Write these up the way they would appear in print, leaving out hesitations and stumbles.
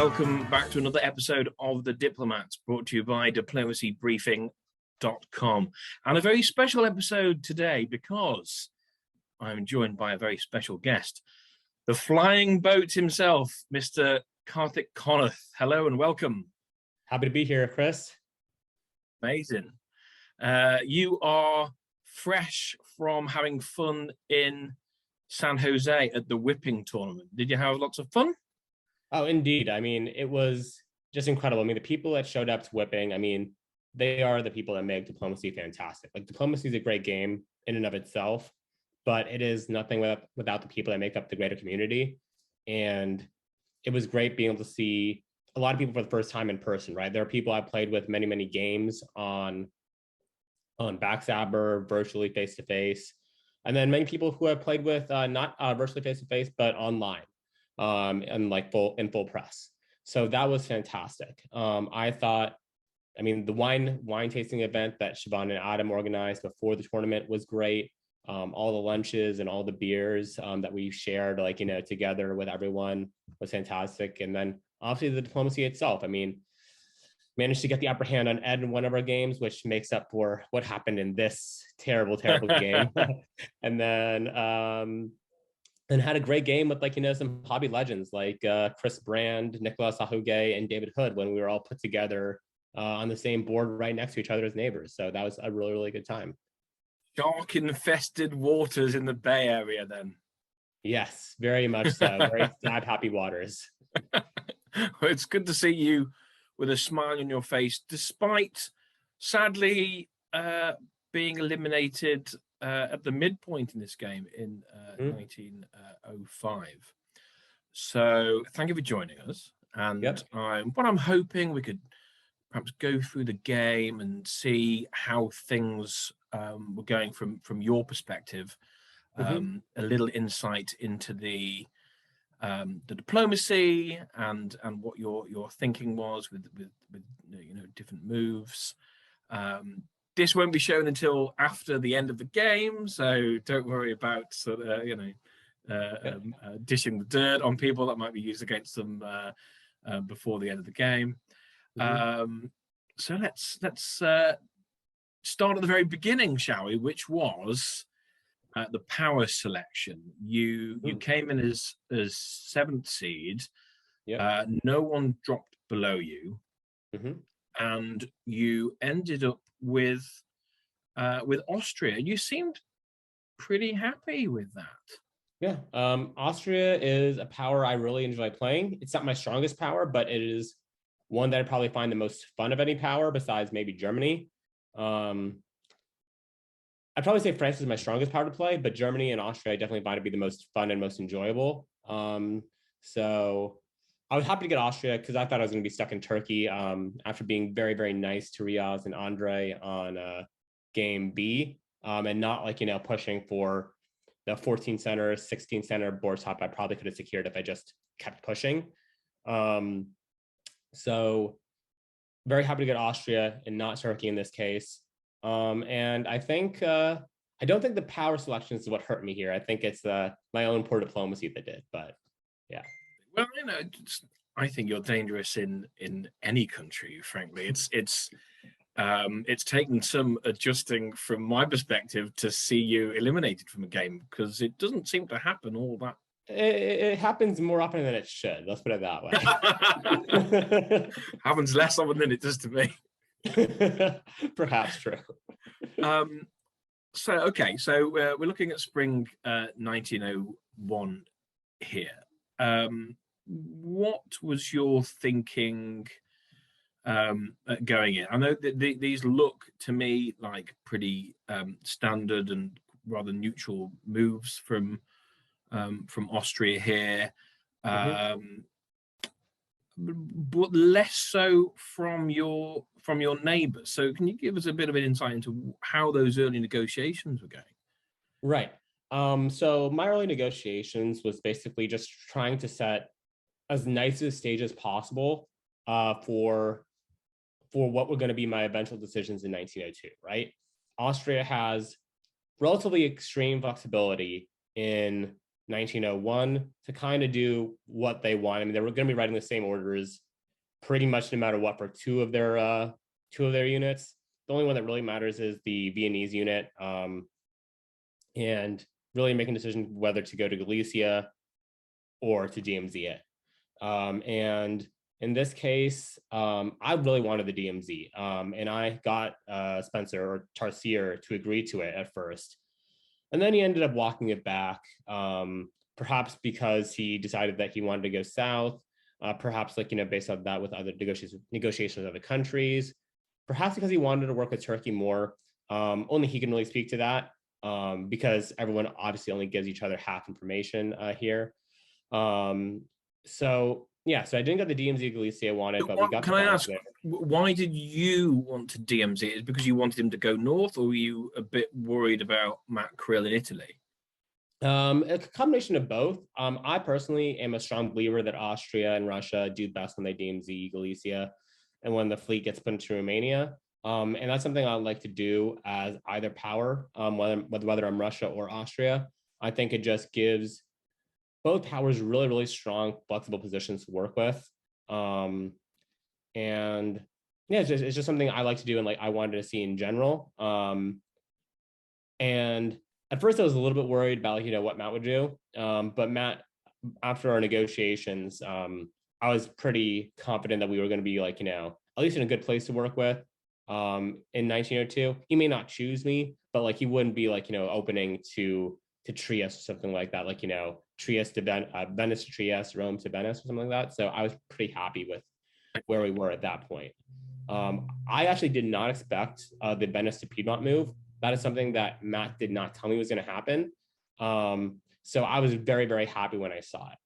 welcome back to another episode of The Diplomats, brought to you by diplomacybriefing.com. And a very special episode today because I'm joined by a very special guest, the flying boat himself, Mr. Karthik. Hello and welcome. Happy to be here, Chris. Amazing. You are fresh from having fun in San Jose at the whipping tournament. Did you have lots of fun? Oh, indeed. I mean, it was just incredible. I mean, the people that showed up to whipping, I mean, they are the people that make diplomacy fantastic. Like, diplomacy is a great game in and of itself, but it is nothing without the people that make up the greater community. And it was great being able to see a lot of people for the first time in person, right? There are people I played with many games on Backstabber, virtually face-to-face, and then many people who I've played with not virtually face-to-face, but online. And like full press. So that was fantastic. I thought, I mean, the wine tasting event that Siobhan and Adam organized before the tournament was great. All the lunches and all the beers that we shared, like, together with everyone was fantastic. And then obviously the diplomacy itself. I mean, managed to get the upper hand on Ed in one of our games, which makes up for what happened in this terrible game. And then and had a great game with, like, some hobby legends like Chris Brand, Nicolas Ahuge, and David Hood when we were all put together on the same board right next to each other as neighbors. So that was a really good time. Shark-infested waters in the Bay Area then. Yes, very much so. Very sad, happy waters. Well, it's good to see you with a smile on your face, despite sadly being eliminated at the midpoint in this game in 1905. So thank you for joining us. And yep. What I'm hoping we could perhaps go through the game and see how things were going from your perspective, a little insight into the diplomacy and what your thinking was with different moves. This won't be shown until after the end of the game, so don't worry about dishing the dirt on people that might be used against them before the end of the game. So let's start at the very beginning, shall we? Which was the power selection. You came in as 7th seed. Yep. No one dropped below you, and you ended up with Austria. You seemed pretty happy with that. Yeah, Austria is a power I really enjoy playing. It's not my strongest power, but it is one that I probably find the most fun of any power besides maybe Germany. I'd probably say France is my strongest power to play, but Germany and Austria I definitely find to be the most fun and most enjoyable. So I was happy to get Austria because I thought I was going to be stuck in Turkey after being very nice to Riaz and Andre on game B, and not pushing for the 14 center, 16 center board top I probably could have secured if I just kept pushing. So very happy to get Austria and not Turkey in this case. And I think I don't think the power selection is what hurt me here. I think it's my own poor diplomacy that did, but yeah. Well, I think you're dangerous in any country, frankly. It's taken some adjusting from my perspective to see you eliminated from a game, because it doesn't seem to happen all that. It happens more often than it should. Let's put it that way. Happens less often than it does to me. Perhaps true. So we're looking at spring 1901 here. What was your thinking going in? I know that these look to me like pretty standard and rather neutral moves from Austria here, but less so from your neighbours. So can you give us a bit of an insight into how those early negotiations were going? Right. So my early negotiations was basically just trying to set as nice a stage as possible for what were going to be my eventual decisions in 1902, right? Austria has relatively extreme flexibility in 1901 to kind of do what they want. I mean, they were going to be writing the same orders pretty much no matter what for two of their units. The only one that really matters is the Viennese unit, and really making a decision whether to go to Galicia or to DMZ it. And in this case, I really wanted the DMZ, and I got Spencer or Tarsier to agree to it at first. And then he ended up walking it back, perhaps because he decided that he wanted to go south, perhaps based on that with other negotiations with other countries, perhaps because he wanted to work with Turkey more. Only he can really speak to that, because everyone obviously only gives each other half information here. So I didn't get the DMZ Galicia I wanted, but we got. Can I ask, why did you want to DMZ it? Is it because you wanted him to go north, or were you a bit worried about Matt Krill in Italy? A combination of both. I personally am a strong believer that Austria and Russia do best when they DMZ Galicia and when the fleet gets put into Romania. And that's something I'd like to do as either power, whether I'm Russia or Austria. I think it just gives both powers really, really strong, flexible positions to work with. And yeah, it's just something I like to do and I wanted to see in general. And at first I was a little bit worried about what Matt would do. But Matt, after our negotiations, I was pretty confident that we were going to be at least in a good place to work with. In 1902, he may not choose me, but he wouldn't be opening to Trieste or something like that, Trieste to Venice to Trieste, Rome to Venice or something like that. So I was pretty happy with where we were at that point. I actually did not expect the Venice to Piedmont move. That is something that Matt did not tell me was going to happen. So I was very, very happy when I saw it.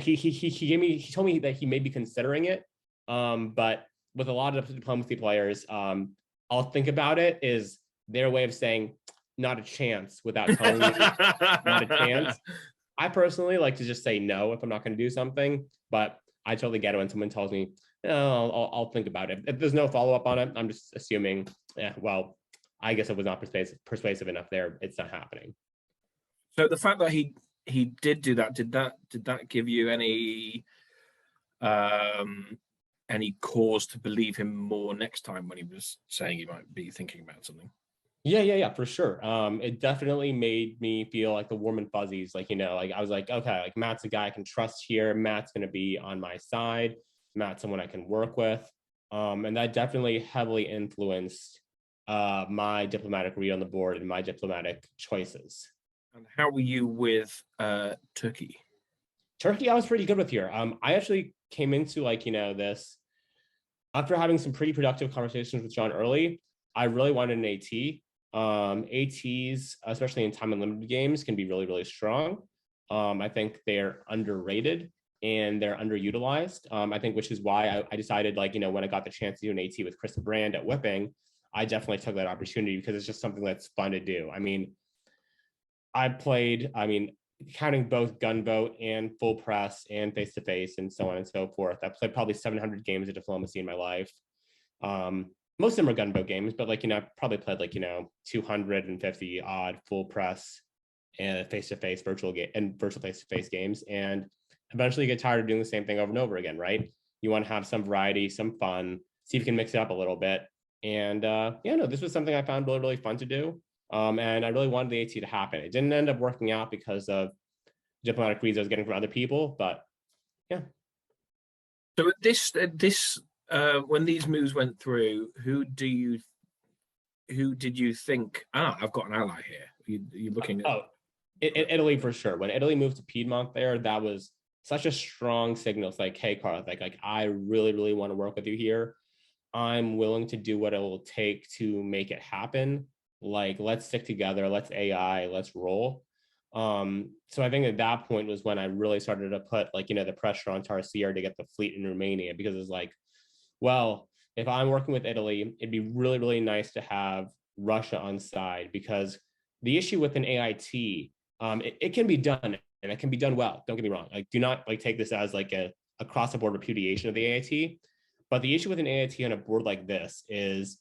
He told me that he may be considering it, but with a lot of diplomacy players, I'll think about it is their way of saying not a chance without telling me not a chance. I personally like to just say no if I'm not going to do something, but I totally get it when someone tells me, oh, I'll think about it. If there's no follow-up on it, I'm just assuming, well, I guess it was not persuasive enough there. It's not happening. So the fact that he did do that, did that give you any cause to believe him more next time when he was saying he might be thinking about something? Yeah, for sure. It definitely made me feel like the warm and fuzzies. I was like, okay, Matt's a guy I can trust here. Matt's going to be on my side. Matt's someone I can work with. And that definitely heavily influenced my diplomatic read on the board and my diplomatic choices. And how were you with Turkey? Turkey, I was pretty good with here. I actually came into this after having some pretty productive conversations with John early. I really wanted an AT. ATs, especially in time and limited games, can be really, really strong. I think they're underrated and they're underutilized. I think, which is why I decided, when I got the chance to do an AT with Chris Brand at Whipping, I definitely took that opportunity because it's just something that's fun to do. I mean, counting both gunboat and full press and face-to-face and so on and so forth, I played probably 700 games of diplomacy in my life. Most of them are gunboat games, but I probably played 250 odd full press and face-to-face virtual face-to-face games. And eventually you get tired of doing the same thing over and over again, right? You want to have some variety, some fun, see if you can mix it up a little bit. And this was something I found really, really fun to do. And I really wanted the AT to happen. It didn't end up working out because of diplomatic reads I was getting from other people, but yeah. So this when these moves went through, who did you think? I've got an ally here. You're looking at Italy for sure. When Italy moved to Piedmont, that was such a strong signal. It's like, hey, Karthik, I really, really want to work with you here. I'm willing to do what it will take to make it happen. Let's stick together. Let's AI. Let's roll. So I think at that point was when I really started to put the pressure on Tarsier to get the fleet in Romania, because it's like, well, if I'm working with Italy, it'd be really, really nice to have Russia on side, because the issue with an AIT, it can be done and it can be done well. Don't get me wrong. Do not take this as a across the board repudiation of the AIT. But the issue with an AIT on a board like this is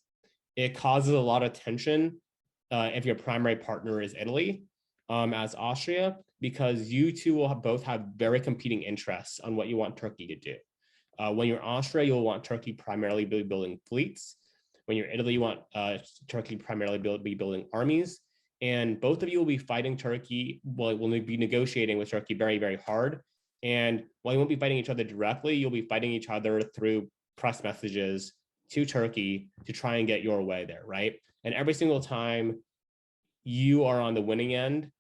it causes a lot of tension if your primary partner is Italy. as Austria, because you two will both have very competing interests on what you want Turkey to do. When you're Austria, you'll want Turkey primarily be building fleets. When you're Italy, you want Turkey primarily be building armies. And both of you will be fighting Turkey, will be negotiating with Turkey very, very hard. And while you won't be fighting each other directly, you'll be fighting each other through press messages to Turkey to try and get your way there, right? And every single time you are on the winning end,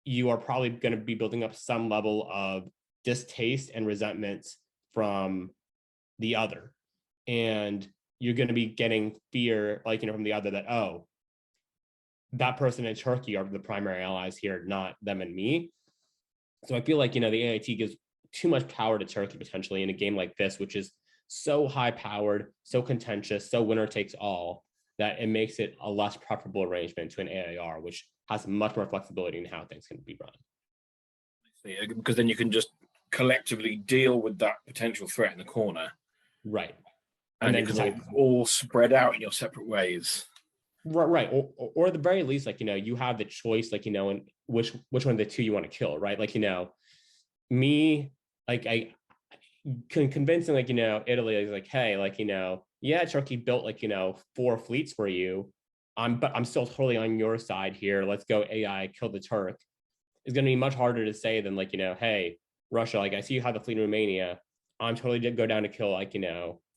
you are probably going to be building up some level of distaste and resentment from the other. And you're going to be getting fear, like, from the other that, oh, that person in Turkey are the primary allies here, not them and me. So I feel like, the AIT gives too much power to Turkey potentially in a game like this, which is so high powered, so contentious, so winner takes all, that it makes it a less preferable arrangement to an AIR, which has much more flexibility in how things can be run. Because then you can just collectively deal with that potential threat in the corner. Right. And then just all spread out in your separate ways. Right. Or at the very least, you have the choice, in which one of the two you want to kill, right? Me, I convincing, Italy is like, hey, yeah, Turkey built 4 fleets for you. But I'm still totally on your side here. Let's go AI, kill the Turk. Is going to be much harder to say than hey, Russia, I see you have the fleet in Romania. I'm totally going to go down to kill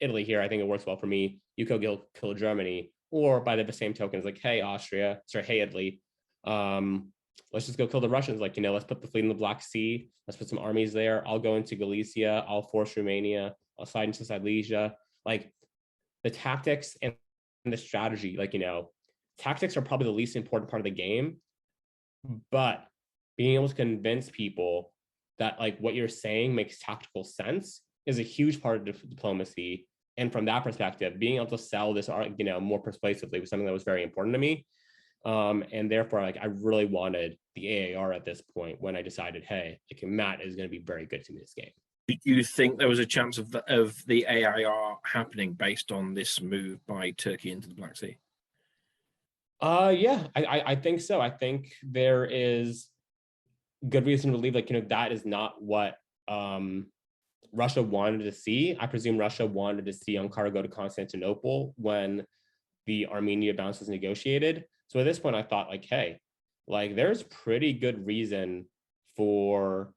Italy here. I think it works well for me. You go kill Germany. Or by the same token, it's hey, Austria, hey, Italy. Let's just go kill the Russians. Let's put the fleet in the Black Sea. Let's put some armies there. I'll go into Galicia. I'll force Romania. I'll slide into Silesia. The tactics and the strategy, tactics are probably the least important part of the game, but being able to convince people that what you're saying makes tactical sense is a huge part of diplomacy. And from that perspective, being able to sell this, more persuasively was something that was very important to me. And therefore, I really wanted the AAR at this point when I decided, hey, Matt is going to be very good to me this game. Do you think there was a chance of the AIR happening based on this move by Turkey into the Black Sea? Yeah, I think so. I think there is good reason to believe that is not what Russia wanted to see. I presume Russia wanted to see Ankara go to Constantinople when the Armenia bounce was negotiated. So at this point, I thought hey, there's pretty good reason for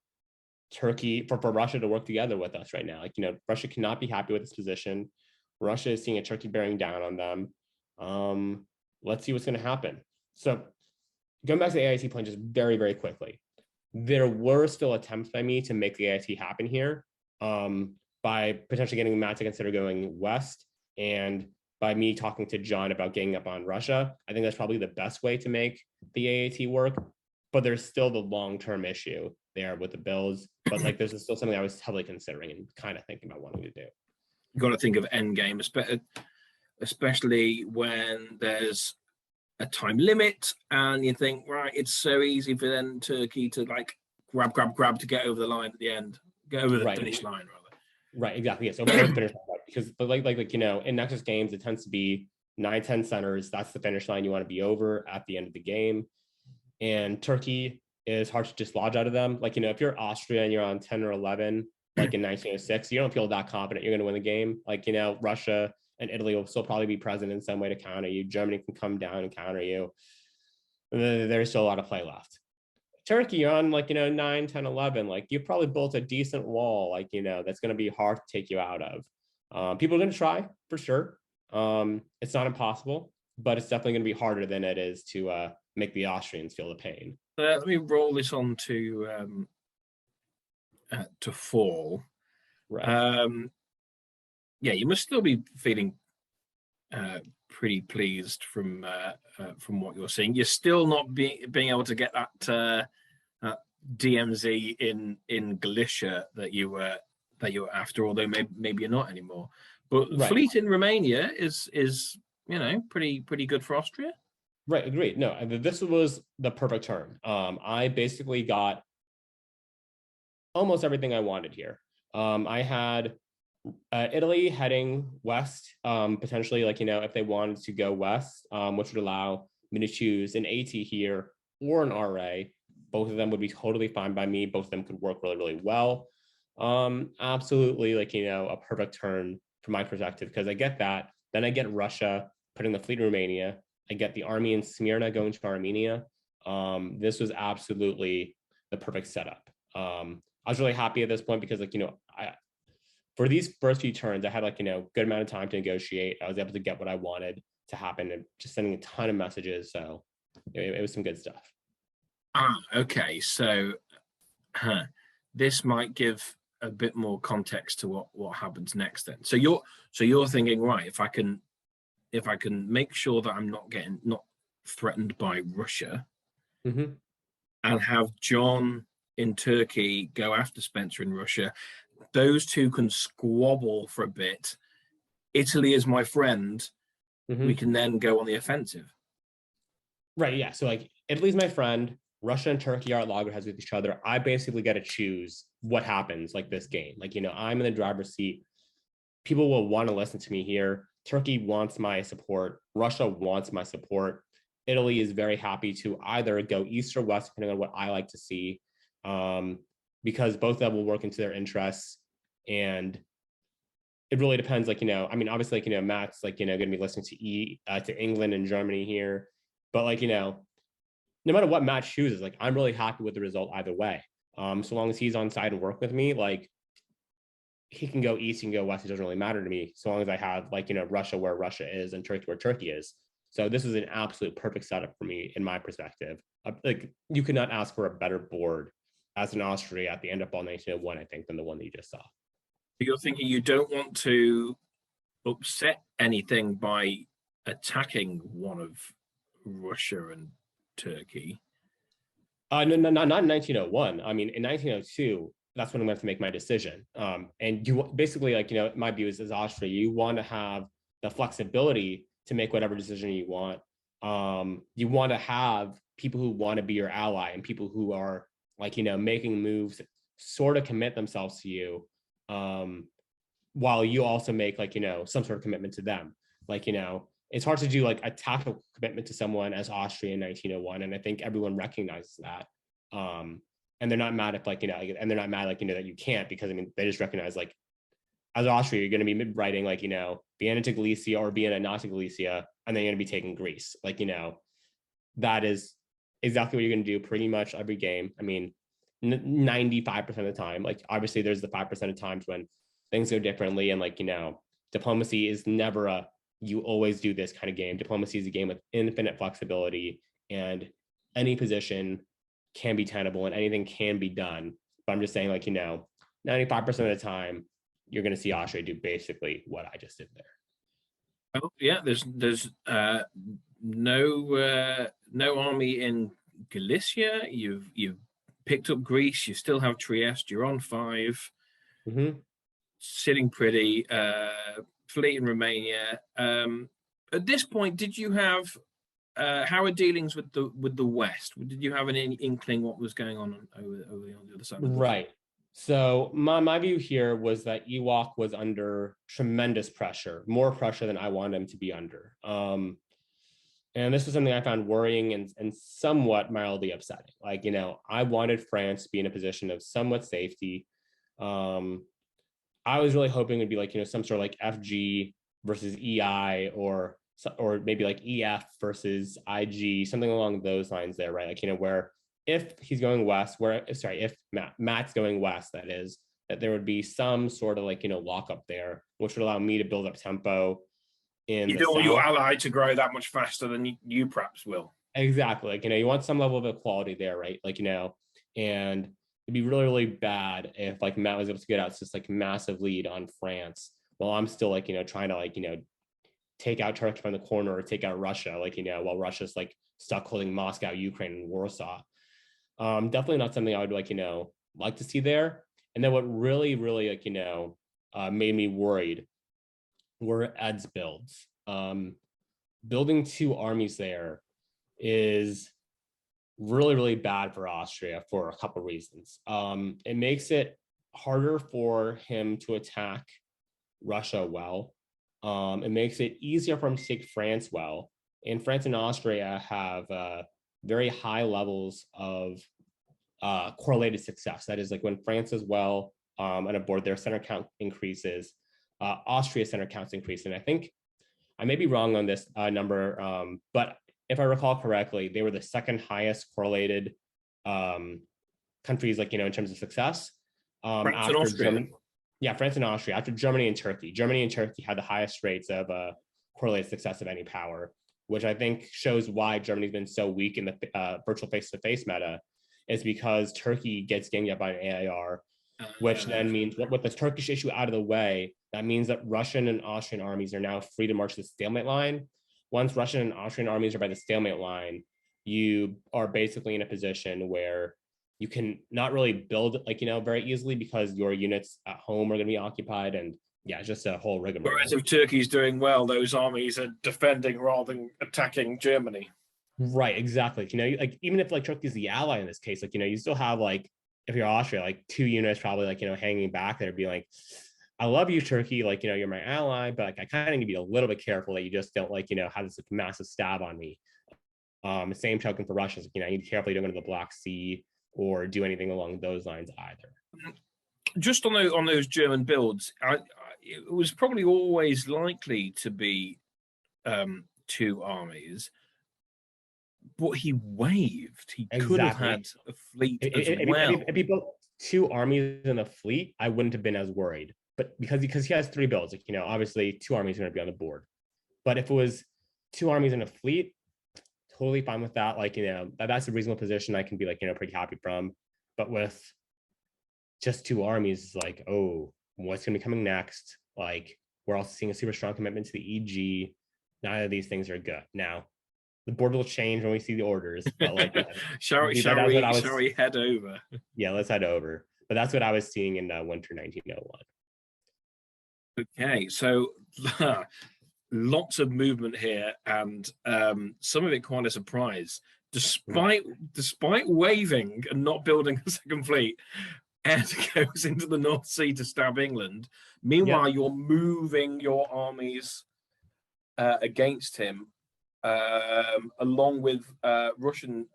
Turkey, for Russia to work together with us right now. Russia cannot be happy with this position. Russia is seeing a Turkey bearing down on them. Let's see what's going to happen. So going back to the AIT plan just very, very quickly, there were still attempts by me to make the AIT happen here by potentially getting Matt to consider going west, and by me talking to John about getting up on Russia. I think that's probably the best way to make the AAT work, but there's still the long-term issue there with the bills. But this is still something I was heavily considering and kind of thinking about wanting to do. You've got to think of end game, especially when there's a time limit and you think, right, it's so easy for then Turkey to grab to get over the line at the end, get over the finish line rather. Right, exactly. Yeah, so finish line, because in Nexus games, it tends to be 9-10 centers. That's the finish line you want to be over at the end of the game. And Turkey is hard to dislodge out of them. If you're Austria and you're on 10 or 11, in 1906, you don't feel that confident you're going to win the game. Russia and Italy will still probably be present in some way to counter you. Germany can come down and counter you. There's still a lot of play left. Turkey, you're on 9, 10, 11. You probably built a decent wall, that's going to be hard to take you out of. People are going to try for sure. It's not impossible, but it's definitely going to be harder than it is to make the Austrians feel the pain. Let me roll this on to fall. Right. Yeah, you must still be feeling pretty pleased from what you're seeing. You're still not being able to get that DMZ in Galicia that you were after, although maybe you're not anymore. But fleet in Romania is pretty good for Austria. Right, agreed. No, this was the perfect turn. I basically got almost everything I wanted here. I had Italy heading west, potentially, if they wanted to go west, which would allow me to choose an AT here or an RA. Both of them would be totally fine by me. Both of them could work really, really well. Absolutely, like, a perfect turn from my perspective, because I get that. Then I get Russia putting the fleet in Romania. I get the army in Smyrna going to Armenia. This was absolutely the perfect setup. I was really happy at this point because, like, for these first few turns, I had, like, good amount of time to negotiate. I was able to get what I wanted to happen and just sending a ton of messages. So it was some good stuff. Okay. So this might give a bit more context to what happens next then. So you're thinking, right, if I can make sure that I'm not threatened by Russia, Mm-hmm. and have John in Turkey go after Spencer in Russia, those two can squabble for a bit. Italy is my friend. Mm-hmm. We can then go on the offensive. Right. Yeah. So, like, Italy's my friend. Russia and Turkey are at loggerheads with each other. I basically get to choose what happens, like, this game. Like, I'm in the driver's seat. People will want to listen to me here. Turkey wants my support. Russia wants my support. Italy is very happy to either go east or west, depending on what I like to see, because both of them will work into their interests. And it really depends. Like, I mean, obviously, like, Matt's, like, going to be listening to England and Germany here. But, like, no matter what Matt chooses, like, I'm really happy with the result either way. So long as he's on side and work with me, like, he can go east, he can go west. It doesn't really matter to me, so long as I have, like, Russia where Russia is and Turkey where Turkey is. So this is an absolute perfect setup for me, in my perspective. Like, you could not ask for a better board as an Austria at the end of ball 1901, I think, than the one that you just saw. You're thinking you don't want to upset anything by attacking one of Russia and Turkey. No, not in 1901. I mean, in 1902, that's when I'm going to have to make my decision. And you basically, like, my view is, as Austria, you want to have the flexibility to make whatever decision you want. You want to have people who want to be your ally and people who are, like, making moves, sort of commit themselves to you, while you also make, like, some sort of commitment to them. Like, it's hard to do, like, a tactical commitment to someone as Austria in 1901, and I think everyone recognizes that. And they're not mad if, like, and they're not mad, like, that you can't, because, I mean, they just recognize, like, as Austria, you're going to be writing, like, Vienna to Galicia or Vienna not to Galicia, and then you're going to be taking Greece. Like, that is exactly what you're going to do pretty much every game. I mean, 95% of the time. Like, obviously, there's the 5% of times when things go differently, and, like, diplomacy is never a you always do this kind of game. Diplomacy is a game with infinite flexibility, and any position can be tenable and anything can be done. But I'm just saying, like, 95% of the time, you're going to see Austria do basically what I just did there. Oh yeah, there's no army in Galicia. You've picked up Greece. You still have Trieste. You're on 5. Mm-hmm. Sitting pretty. Fleet in Romania. At this point, did you have how are dealings with the West? Did you have an inkling what was going on over on the other side? Right. So my view here was that Ewok was under tremendous pressure, more pressure than I wanted him to be under. And this was something I found worrying and somewhat mildly upsetting. Like, I wanted France to be in a position of somewhat safety. I was really hoping it'd be, like, some sort of, like, FG versus EI, or maybe, like, EF versus IG, something along those lines there, right? Like, where if he's going west, if Matt's going west, that is, that there would be some sort of, like, lock up there, which would allow me to build up tempo in you the don't want your south. ally to grow that much faster than you perhaps will. Exactly. Like, you want some level of equality there, right? Like, and it'd be really, really bad if, like, Matt was able to get out this, like, massive lead on France while I'm still, like, trying to, like, take out Turkey from the corner or take out Russia, like, while Russia's, like, stuck holding Moscow, Ukraine, and Warsaw. Definitely not something I would, like, like to see there. And then what really, really, like, made me worried were Ed's builds. Building 2 armies there is really, really bad for Austria for a couple of reasons. It makes it harder for him to attack Russia well. It makes it easier for him to take France well. And France and Austria have very high levels of correlated success. That is like when France does well on a board, their center count increases, Austria center counts increase. And I think I may be wrong on this number, but if I recall correctly, they were the second highest correlated countries, like, in terms of success. France and After Austria. Germany. Yeah, France and Austria, after Germany and Turkey. Germany and Turkey had the highest rates of correlated success of any power, which I think shows why Germany's been so weak in the virtual face-to-face meta, is because Turkey gets ganged up by an AIR, which then means with the Turkish issue out of the way, that means that Russian and Austrian armies are now free to march to the stalemate line. Once Russian and Austrian armies are by the stalemate line, you are basically in a position where you can not really build, like, very easily, because your units at home are going to be occupied, and yeah, it's just a whole rigmarole. Whereas if Turkey's doing well, those armies are defending rather than attacking Germany. Right, exactly. Like, even if like Turkey's the ally in this case, like, you still have, like, if you're Austria, like 2 units probably, like, hanging back there, be like, I love you, Turkey, like, you're my ally, but like, I kind of need to be a little bit careful that you just don't, like, have this like, massive stab on me. Same token for Russians, you need to be careful you don't go to the Black Sea or do anything along those lines either. Just on those German builds, it was probably always likely to be 2 armies. What he waived, he could have had a fleet as well. If he built 2 armies in a fleet, I wouldn't have been as worried. But because he has 3 builds, like, obviously 2 armies are going to be on the board. But if it was 2 armies in a fleet, totally fine with that. Like, that's a reasonable position I can be, like, pretty happy from. But with just 2 armies, like, oh, what's going to be coming next? Like, we're also seeing a super strong commitment to the EG. Neither of these things are good. Now, the board will change when we see the orders. But like, shall we head over? Yeah, let's head over. But that's what I was seeing in winter 1901. Okay, so lots of movement here, and some of it quite a surprise. Despite waiving and not building a second fleet, Ed goes into the North Sea to stab England. Meanwhile, you're moving your armies against him, along with Russian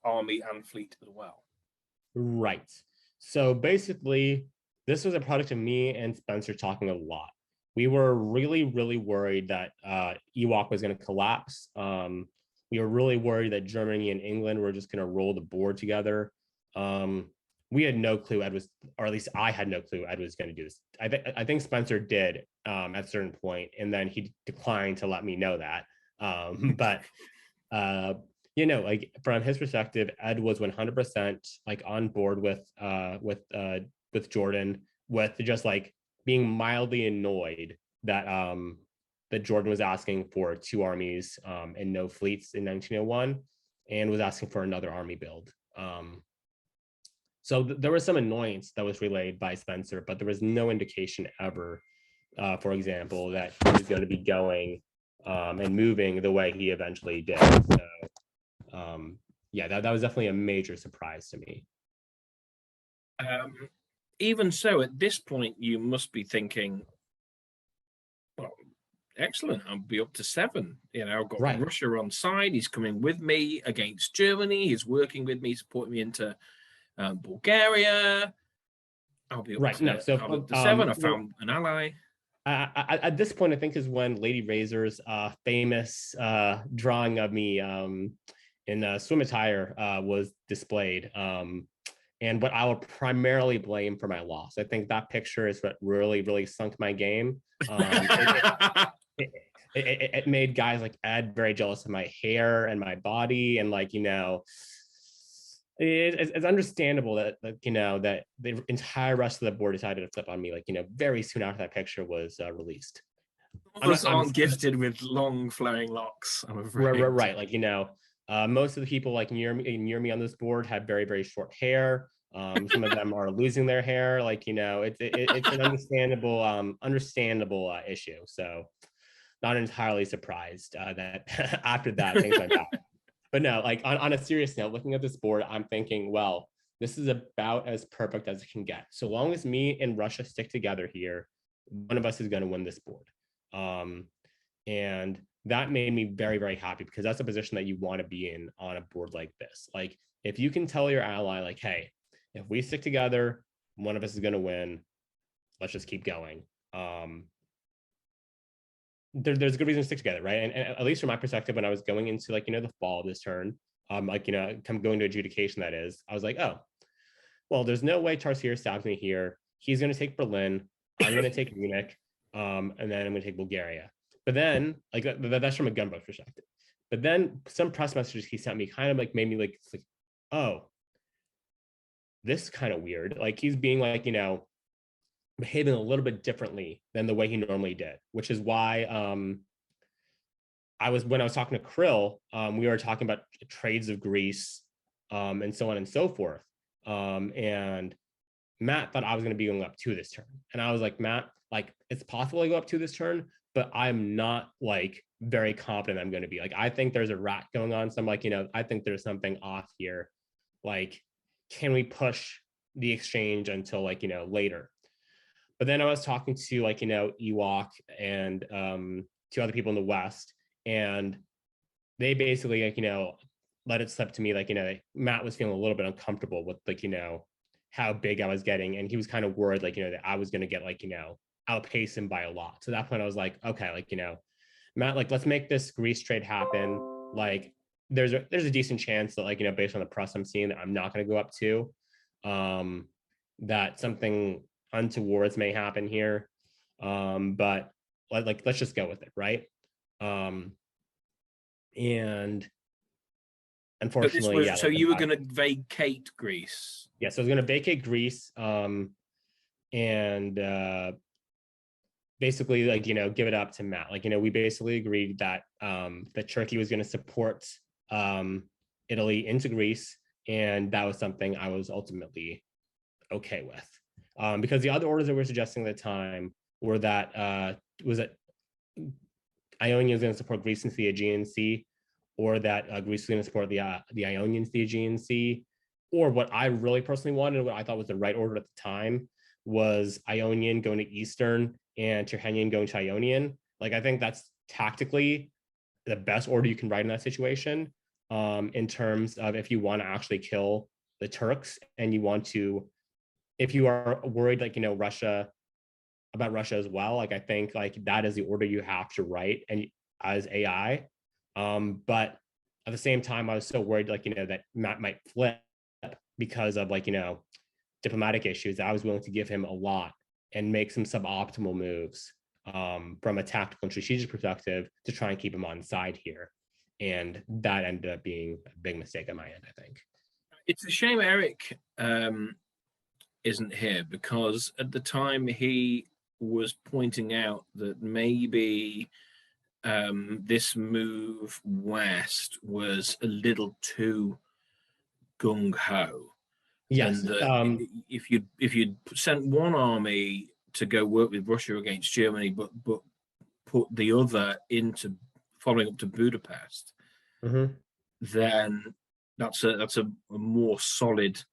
army and fleet as well. Right. So basically, this was a product of me and Spencer talking a lot. We were really, really worried that EWOC was going to collapse. We were really worried that Germany and England were just going to roll the board together. We had no clue Ed was, or at least I had no clue Ed was going to do this. I think Spencer did at a certain point, and then he declined to let me know that. But like, from his perspective, Ed was 100% like on board with Jordan, with just like being mildly annoyed that that Jordan was asking for 2 armies and no fleets in 1901, and was asking for another army build. So there was some annoyance that was relayed by Spencer, but there was no indication ever, for example, that he was going to be going and moving the way he eventually did. So yeah, that was definitely a major surprise to me. Even so, at this point, you must be thinking, well, excellent, I'll be up to 7. I've got Russia on side. He's coming with me against Germany. He's working with me, supporting me into Bulgaria. I'll be up to 7. I found an ally. At this point, I think is when Lady Razor's famous drawing of me in swim attire was displayed. And what I will primarily blame for my loss. I think that picture is what really, really sunk my game. It made guys like Ed very jealous of my hair and my body, and like, it's understandable that that the entire rest of the board decided to flip on me, like, very soon after that picture was released. I'm gifted with long flowing locks, I'm afraid. Right. Like, most of the people like near me on this board had very, very short hair. Some of them are losing their hair. Like, it's an understandable issue. So not entirely surprised that after that things went bad. But no, like, on a serious note, looking at this board, I'm thinking, well, this is about as perfect as it can get. So long as me and Russia stick together here, one of us is going to win this board. And that made me very, very happy, because that's a position that you want to be in on a board like this. Like, if you can tell your ally, like, hey, if we stick together, one of us is going to win. Let's just keep going. There's a good reason to stick together, right? And at least from my perspective, when I was going into like, the fall of this turn, like, going to adjudication, that is, I was like, oh, well, there's no way Tarsier stabs me here. He's going to take Berlin. I'm going to take Munich. And then I'm going to take Bulgaria. But then, like, that's from a gunboat perspective. But then some press messages he sent me kind of like made me like, oh, this is kind of weird. Like, he's being like, behaving a little bit differently than the way he normally did, which is why when I was talking to Krill, we were talking about trades of Greece, and so on and so forth. And Matt thought I was going to be going up 2 this turn. And I was like, Matt, like, it's possible I go up 2 this turn, but I'm not like very confident I'm going to be. Like, I think there's a rat going on. So I'm like, I think there's something off here. Like, can we push the exchange until like, later? But then I was talking to like, Ewok and 2 other people in the West, and they basically like, let it slip to me like, Matt was feeling a little bit uncomfortable with like, how big I was getting. And he was kind of worried like, that I was going to get like, outpace him by a lot. So at that point I was like, okay, like, Matt, like, let's make this Greece trade happen. Like, there's a decent chance that like, based on the press I'm seeing, that I'm not going to go up 2, that something untowards may happen here, but like, let's just go with it, right? And unfortunately, so you were going to vacate Greece. Yeah, so I was going to vacate Greece, and basically like, give it up to Matt. Like, we basically agreed that that Turkey was going to support Italy into Greece, and that was something I was ultimately okay with. Because the other orders that we were suggesting at the time were that Ionia was going to support Greece into the Aegean Sea, or that Greece was going to support the Ionians, the Aegean Sea, or what I really personally wanted, what I thought was the right order at the time, was Ionian going to Eastern and Tyrrhenian going to Ionian. Like, I think that's tactically the best order you can write in that situation, in terms of if you want to actually kill the Turks, and you want to, if you are worried, like, Russia as well, like, I think like that is the order you have to write, and as AI. But at the same time, I was so worried, like, that Matt might flip because of like, diplomatic issues. I was willing to give him a lot and make some suboptimal moves, from a tactical and strategic perspective, to try and keep him on side here. And that ended up being a big mistake on my end, I think. It's a shame Eric isn't here, because at the time he was pointing out that maybe this move west was a little too gung-ho. Yes. And that if you'd sent one army to go work with Russia against Germany, but put the other into following up to Budapest, then that's a more solid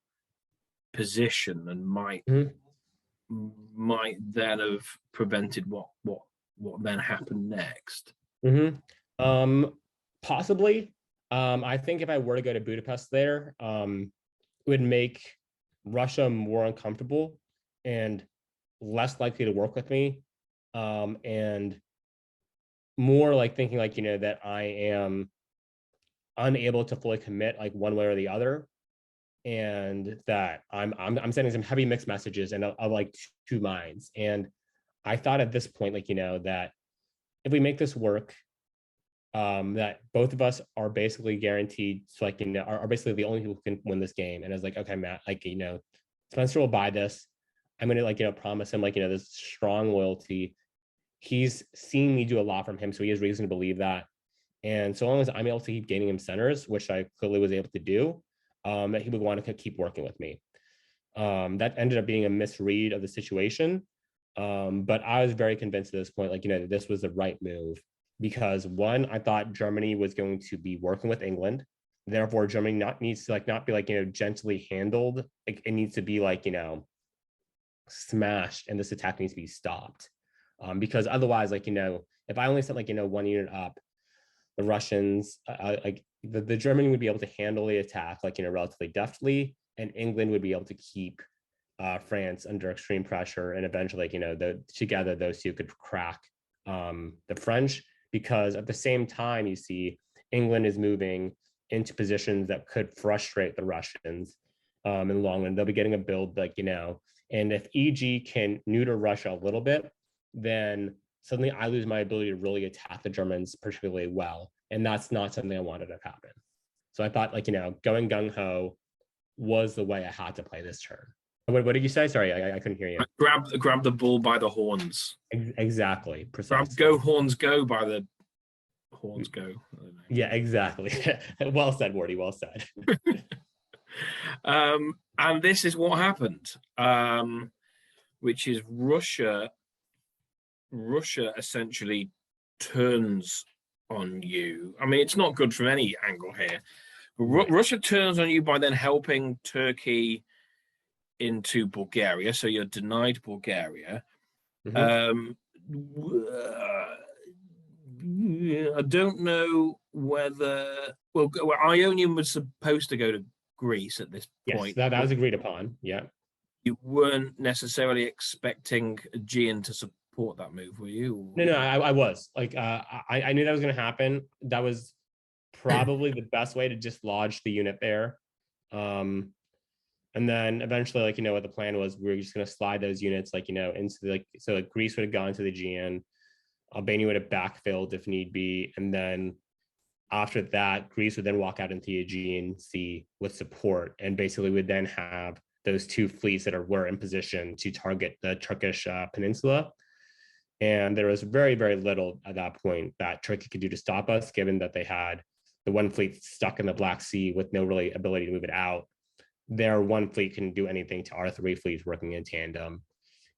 position, and might then have prevented what then happened next. Possibly. I think if I were to go to Budapest there, it would make Russia more uncomfortable and less likely to work with me, and more like thinking like, that I am unable to fully commit like one way or the other, and that I'm sending some heavy mixed messages and of like 2 minds. And I thought at this point, like, that if we make this work, that both of us are basically guaranteed to like, are basically the only people who can win this game. And I was like, okay, Matt, like, Spencer will buy this. I'm going to like, promise him like, this strong loyalty. He's seen me do a lot from him, so he has reason to believe that. And so long as I'm able to keep gaining him centers, which I clearly was able to do, that he would want to keep working with me. That ended up being a misread of the situation. But I was very convinced at this point, like, that this was the right move, because 1, I thought Germany was going to be working with England. Therefore, Germany needs to like not be like, gently handled. Like, it needs to be like, smashed, and this attack needs to be stopped. Because otherwise, like, if I only sent like, 1 unit up, the Russians, like the Germany would be able to handle the attack, like, relatively deftly, and England would be able to keep France under extreme pressure, and eventually, together those two could crack the French, because at the same time you see England is moving into positions that could frustrate the Russians in the long run. They'll be getting a build, and if EG can neuter Russia a little bit, then suddenly I lose my ability to really attack the Germans particularly well, and that's not something I wanted to happen. So I thought, going gung-ho was the way I had to play this turn. What did you say? Sorry, I couldn't hear you. Grab the bull by the horns. Exactly, precisely. Go horns go by the horns go. Yeah, exactly. Well said, Wardy. Well said. And this is what happened, which is Russia essentially turns on you. I mean, it's not good from any angle here. But Russia turns on you by then helping Turkey into Bulgaria, so you're denied Bulgaria. I don't know whether Ionian was supposed to go to Greece at this point. Yes, that was agreed upon. Yeah, you weren't necessarily expecting Aegean to support that move, were you? No, I was I knew that was going to happen. That was probably the best way to just lodge the unit there. And then eventually, what the plan was, we were just going to slide those units, into so Greece would have gone to the Aegean, Albania would have backfilled if need be, and then after that, Greece would then walk out into the Aegean Sea with support, and basically would then have those two fleets that were in position to target the Turkish peninsula. And there was very, very little at that point that Turkey could do to stop us, given that they had the one fleet stuck in the Black Sea with no really ability to move it out. Their one fleet couldn't do anything to our three fleets working in tandem.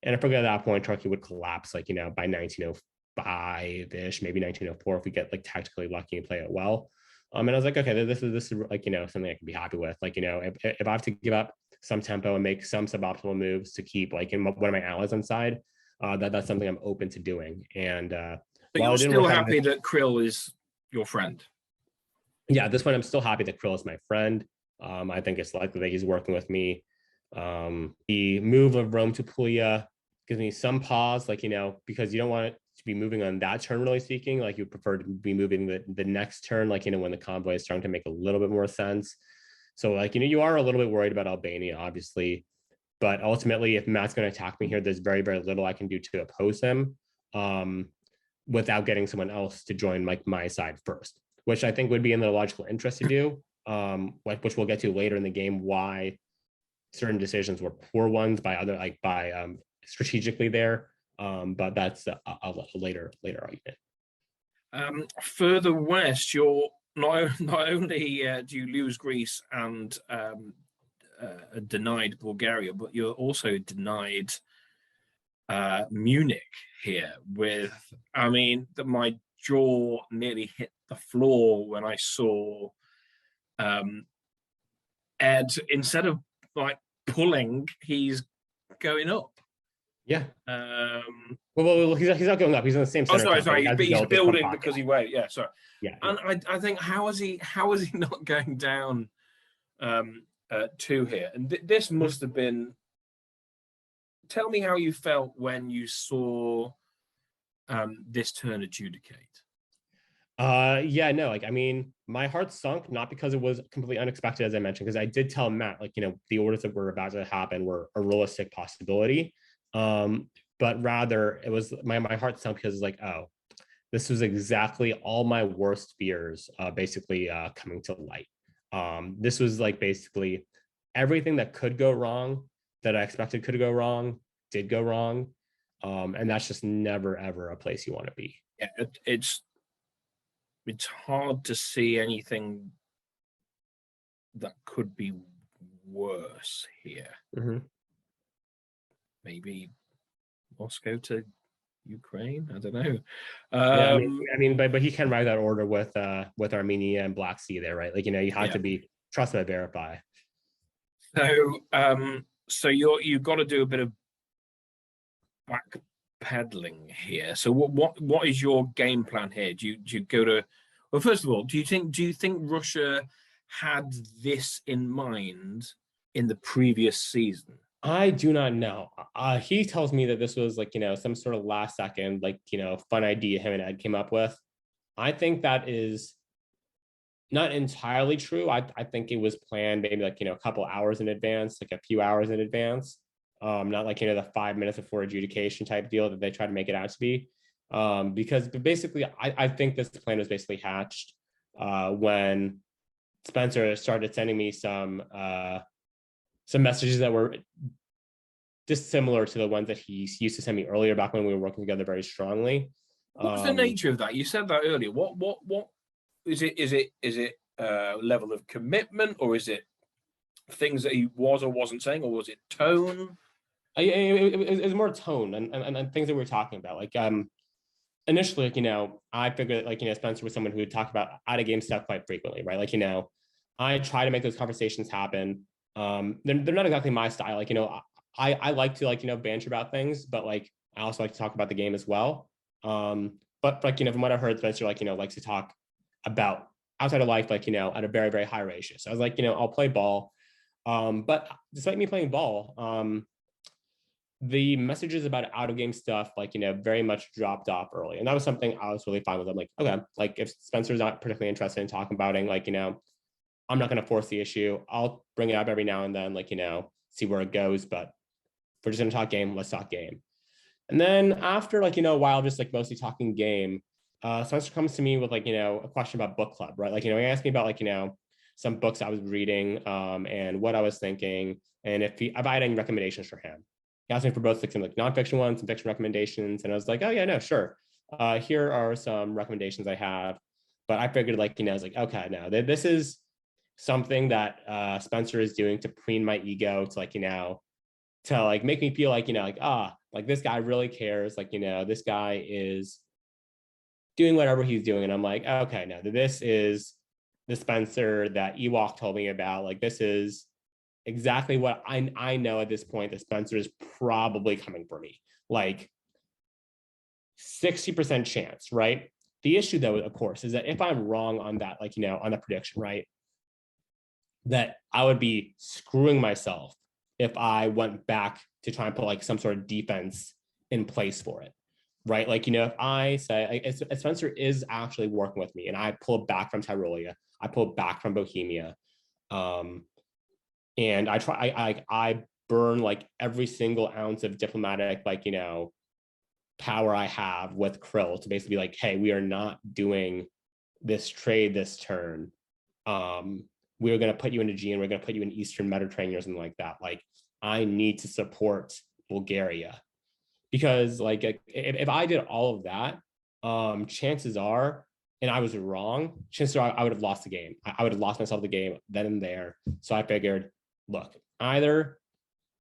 And I forget at that point, Turkey would collapse, by 1905-ish, maybe 1904, if we get tactically lucky and play it well. And I was like, okay, this is something I can be happy with. If I have to give up some tempo and make some suboptimal moves to keep one of my allies on side, that's something I'm open to doing. And but you're still happy that Krill is your friend. Yeah, at this point, I'm still happy that Krill is my friend. I think it's likely that he's working with me. The move of Rome to Puglia gives me some pause, because you don't want it to be moving on that turn, really speaking. You prefer to be moving the next turn, when the convoy is starting to make a little bit more sense. So, you are a little bit worried about Albania, obviously. But ultimately, if Matt's going to attack me here, there's very, very little I can do to oppose him without getting someone else to join my side first, which I think would be in the logical interest to do. Which we'll get to later in the game, why certain decisions were poor ones by other strategically there, but that's a later argument. Further west, you're not only do you lose Greece and denied Bulgaria, but you're also denied Munich here. My jaw nearly hit the floor when I saw Ed, instead of pulling, he's going up. Yeah. Well, he's not going up. He's in the same. Sorry. He's building because he waited. Yeah, sorry. Yeah. And I think how is he not going down two here? And this must have been. Tell me how you felt when you saw this turn adjudicate. My heart sunk, not because it was completely unexpected, as I mentioned, because I did tell Matt, the orders that were about to happen were a realistic possibility. But rather it was my heart sunk because it's oh, this was exactly all my worst fears basically coming to light. This was basically everything that could go wrong, that I expected could go wrong, did go wrong. And that's just never, ever a place you want to be. Yeah, it's hard to see anything that could be worse here. Mm-hmm. Maybe Moscow to Ukraine. I don't know. But he can write that order with Armenia and Black Sea there, right? You have to be trust but verify. So you've got to do a bit of backpedaling here. So what is your game plan here? Do you go to Well, first of all, do you think Russia had this in mind in the previous season? I do not know. He tells me that this was like, some sort of last second, like, fun idea him and Ed came up with. I think that is not entirely true. I think it was planned maybe like, a couple hours in advance, like a few hours in advance. Not like, the 5 minutes before adjudication type deal that they try to make it out to be. Because basically, I think this plan was basically hatched when Spencer started sending me some messages that were dissimilar to the ones that he used to send me earlier back when we were working together very strongly. What's the nature of that? You said that earlier. What is it? Is it level of commitment, or is it things that he was or wasn't saying, or was it tone? It was more tone and things that we were talking about. Like initially, I figured like, Spencer was someone who would talk about out of game stuff quite frequently, right? Like, I try to make those conversations happen. They're not exactly my style. Like, I like to like, banter about things, but like, I also like to talk about the game as well. But like, from what I heard, Spencer, like, likes to talk about outside of life, like, at a very, very high ratio. So I was like, I'll play ball. But despite me playing ball, the messages about out of game stuff, like, very much dropped off early. And that was something I was really fine with. I'm like, okay, like if Spencer's not particularly interested in talking about it, like, I'm not going to force the issue. I'll bring it up every now and then, like, see where it goes. But if we're just going to talk game, let's talk game. And then after like, a while, just like mostly talking game, Spencer comes to me with like, a question about book club, right? Like, he asked me about like, some books I was reading and what I was thinking. And if I had any recommendations for him. He asked me for both like some like nonfiction ones, some fiction recommendations. And I was like, oh yeah, no, sure. Here are some recommendations I have. But I figured like, I was like, okay, no, this is something that Spencer is doing to preen my ego to like, to like make me feel like, like this guy really cares. Like, this guy is doing whatever he's doing. And I'm like, okay, no, this is the Spencer that Ewok told me about. Like, this is exactly what I know at this point that Spencer is probably coming for me. Like 60% chance, right? The issue though, of course, is that if I'm wrong on that, like, on the prediction, right? That I would be screwing myself if I went back to try and put like some sort of defense in place for it, right? Like, if I say if Spencer is actually working with me and I pull back from Tyrolia, I pull back from Bohemia, and I burn like every single ounce of diplomatic, like, power I have with Krill to basically be like, hey, we are not doing this trade this turn. We're going to put you into G and we're going to put you in Eastern Mediterranean or something like that. Like, I need to support Bulgaria because like if I did all of that, chances are, and I was wrong, chances are I would have lost the game. I would have lost myself the game then and there. So I figured, look, either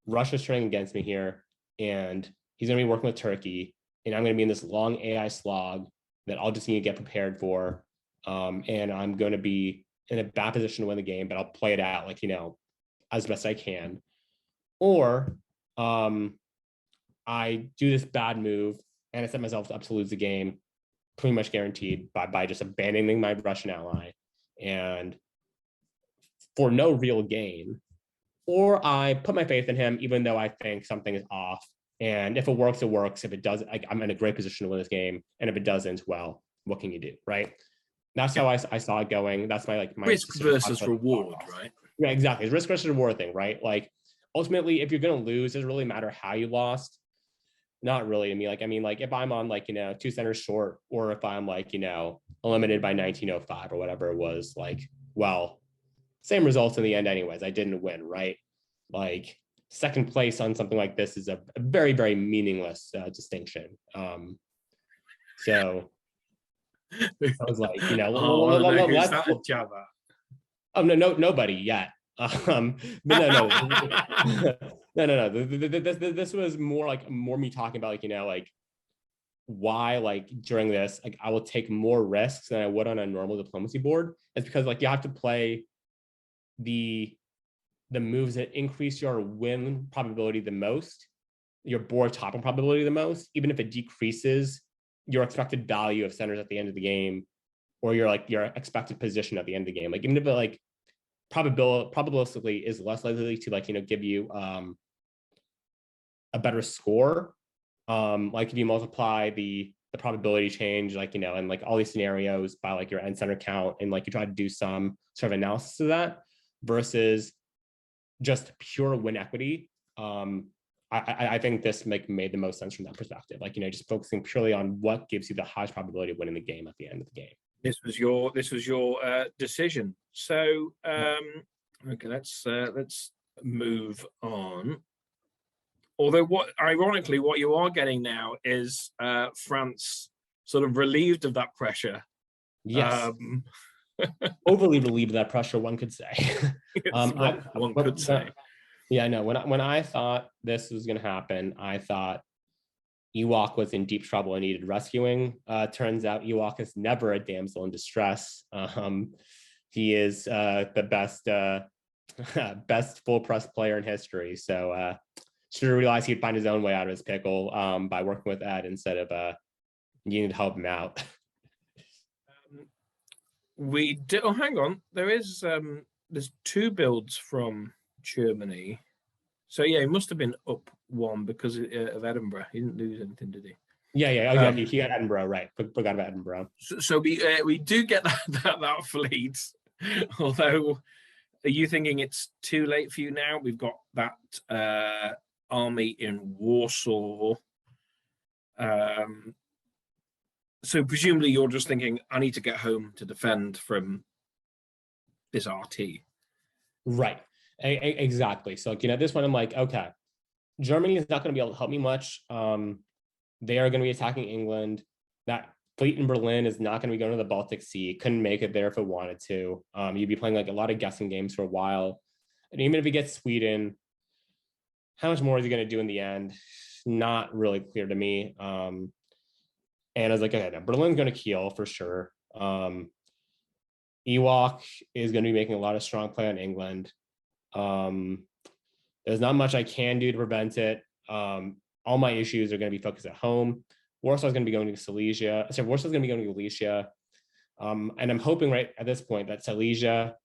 Russia's turning against me here and he's going to be working with Turkey and I'm going to be in this long AI slog that I'll just need to get prepared for. And I'm going to be in a bad position to win the game, but I'll play it out like, as best I can. Or I do this bad move and I set myself up to lose the game, pretty much guaranteed by just abandoning my Russian ally and for no real gain. Or I put my faith in him, even though I think something is off. And if it works, it works. If it does, I'm in a great position to win this game. And if it doesn't, well, what can you do, right? That's how I saw it going. That's my Risk versus reward, right? Yeah, exactly. It's risk versus reward thing, right? Like ultimately, if you're gonna lose, it doesn't really matter how you lost. Not really to me. Like, I mean, like if I'm on like, 2 centers short, or if I'm like, eliminated by 1905 or whatever it was, like, well, same results in the end anyways. I didn't win, right? Like second place on something like this is a very, very meaningless distinction. So I was like, who's that a jab at? Oh no, nobody yet. But no. No. This was more me talking about like why like during this like I will take more risks than I would on a normal diplomacy board. It's because like you have to play the moves that increase your win probability the most, your board topping probability the most, even if it decreases your expected value of centers at the end of the game or your expected position at the end of the game. Like even if it like probabilistically is less likely to like, give you a better score. Like if you multiply the probability change, like, and like all these scenarios by like your end center count, and like you try to do some sort of analysis of that versus just pure win equity. I think this made the most sense from that perspective. Like, just focusing purely on what gives you the highest probability of winning the game at the end of the game. This was your decision. So okay, let's move on. Although ironically, what you are getting now is France sort of relieved of that pressure. Yes. Overly relieved of that pressure, one could say. One could say. Yeah, no. When I thought this was going to happen, I thought Ewok was in deep trouble and needed rescuing. Turns out Ewok is never a damsel in distress. He is the best full press player in history. So should have realized he'd find his own way out of his pickle by working with Ed instead of needing to help him out. We do. Oh, hang on. There's 2 builds from Germany. So yeah, he must have been up 1 because of Edinburgh. He didn't lose anything, did he? Yeah. He got Edinburgh, right? Forgot about Edinburgh. So we do get that fleet. Although, are you thinking it's too late for you now? We've got that army in Warsaw. So presumably you're just thinking, I need to get home to defend from this RT. Right. Exactly. So, this one I'm like, okay, Germany is not going to be able to help me much. They are going to be attacking England. That fleet in Berlin is not going to be going to the Baltic Sea. Couldn't make it there if it wanted to. You'd be playing like a lot of guessing games for a while. And even if he gets Sweden, how much more is he going to do in the end? Not really clear to me. And I was like, okay, no, Berlin's going to keel for sure. Ewok is going to be making a lot of strong play on England. There's not much I can do to prevent it. All my issues are going to be focused at home. Warsaw is going to be going to Silesia. Warsaw is going to be going to Galicia. And I'm hoping right at this point that Silesia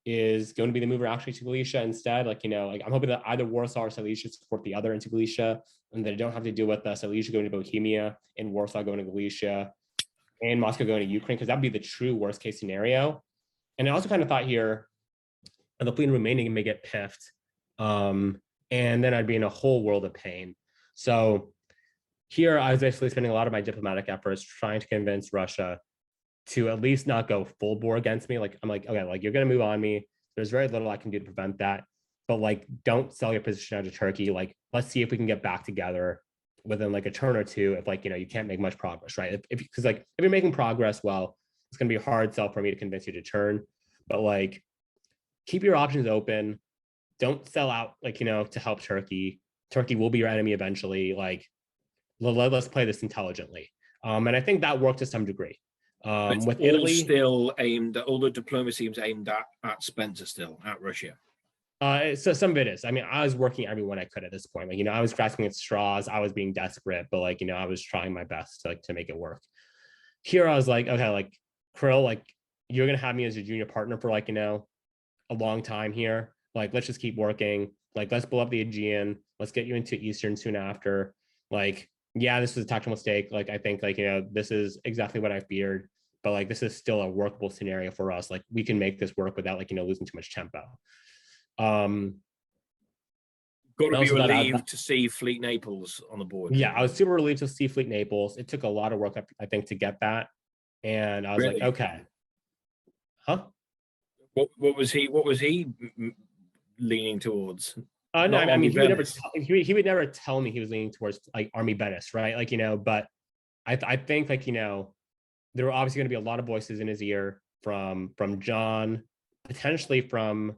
is going to be the mover actually to Galicia instead. Like, I'm hoping that either Warsaw or Silesia support the other into Galicia, and that I don't have to deal with Silesia going to Bohemia and Warsaw going to Galicia and Moscow going to Ukraine, because that'd be the true worst case scenario. And I also kind of thought here, the fleet in Romania may get piffed, and then I'd be in a whole world of pain. So here I was basically spending a lot of my diplomatic efforts trying to convince Russia to at least not go full bore against me. Like, I'm like, okay, like you're going to move on me. There's very little I can do to prevent that, but like, don't sell your position out to Turkey. Like, let's see if we can get back together within like a turn or two. If like, you can't make much progress, right? Because like, if you're making progress, well, it's going to be a hard sell for me to convince you to turn, but like, keep your options open. Don't sell out, like, to help Turkey. Turkey will be your enemy eventually. Like, let's play this intelligently. And I think that worked to some degree. With Italy, still aimed at, all the diplomacy was aimed at Spencer, still at Russia. So some of it is. I mean, I was working everyone I could at this point. Like, I was grasping at straws. I was being desperate, but like, I was trying my best to make it work. Here, I was like, okay, like Krill, like you're gonna have me as a junior partner for like, a long time here. Like, let's just keep working. Like, let's blow up the Aegean. Let's get you into Eastern soon after. Like, yeah, this was a tactical mistake. Like, I think like, this is exactly what I feared, but like, this is still a workable scenario for us. Like, we can make this work without like, losing too much tempo. Got to be relieved to see Fleet Naples on the board. Yeah, I was super relieved to see Fleet Naples. It took a lot of work, I think, to get that. And I was like, okay. Huh? What was he leaning towards? No, I mean, he would never tell me he was leaning towards like Army Venice, right? Like, but I think like, there were obviously going to be a lot of voices in his ear from John, potentially from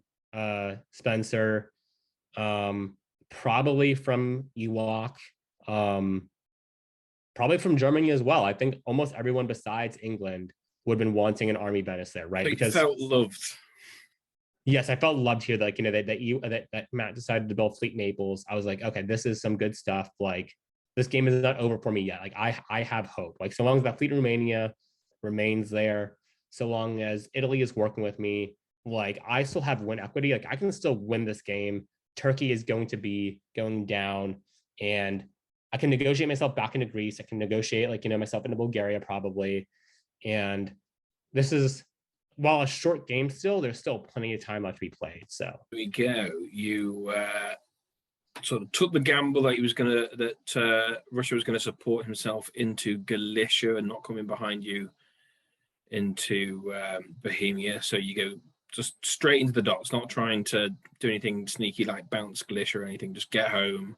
Spencer, probably from Ewok, probably from Germany as well. I think almost everyone besides England would have been wanting an Army Venice there, right? Because felt loved. Yes, I felt loved here. Like, that Matt decided to build Fleet Naples. I was like, okay, this is some good stuff. Like, this game is not over for me yet. Like, I have hope. Like, so long as that Fleet in Romania remains there, so long as Italy is working with me. Like, I still have win equity. Like, I can still win this game. Turkey is going to be going down, and I can negotiate myself back into Greece. I can negotiate, like, myself into Bulgaria probably. And this is, while a short game still, there's still plenty of time left to be played. So here we go. You sort of took the gamble that Russia was gonna support himself into Galicia and not coming behind you into Bohemia. So you go just straight into the dots, not trying to do anything sneaky like bounce Galicia or anything. Just get home.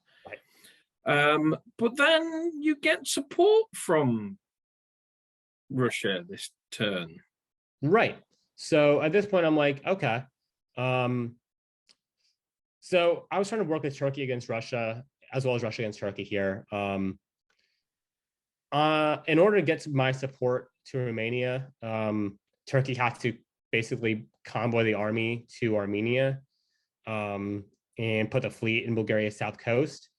right. But then you get support from Russia this turn. Right. So at this point, I'm like, okay. So I was trying to work with Turkey against Russia, as well as Russia against Turkey here. In order to get my support to Romania, Turkey had to basically convoy the army to Armenia, and put the fleet in Bulgaria's south coast.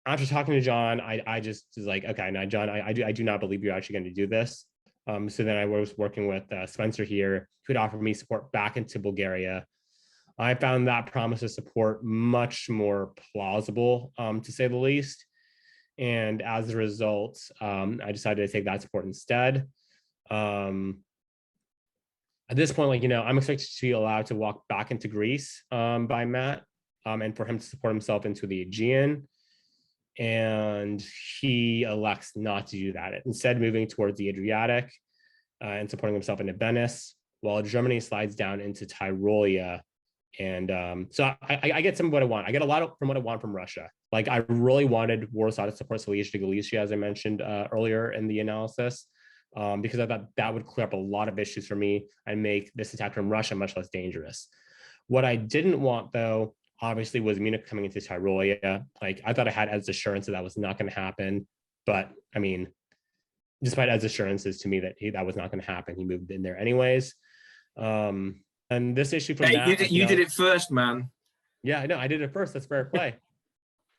After talking to John, I just was like, okay, now John, I do not believe you're actually going to do this. So then I was working with Spencer here, who'd offered me support back into Bulgaria. I found that promise of support much more plausible, to say the least. And as a result, I decided to take that support instead. At this point, like, I'm expected to be allowed to walk back into Greece, by Matt, and for him to support himself into the Aegean. And he elects not to do that, instead moving towards the Adriatic, and supporting himself into Venice, while Germany slides down into Tyrolia. And so I get some of what I want. I get a lot from what I want from Russia. Like, I really wanted Warsaw to support Silesia to Galicia, as I mentioned earlier in the analysis, because I thought that would clear up a lot of issues for me and make this attack from Russia much less dangerous. What I didn't want, though, obviously, was Munich coming into Tyrolia. Like, I thought I had Ed's assurance that was not going to happen. But I mean, despite Ed's assurances to me that that was not going to happen, he moved in there anyways. And this issue from that, you did it first, man. Yeah, no, I did it first. That's fair play.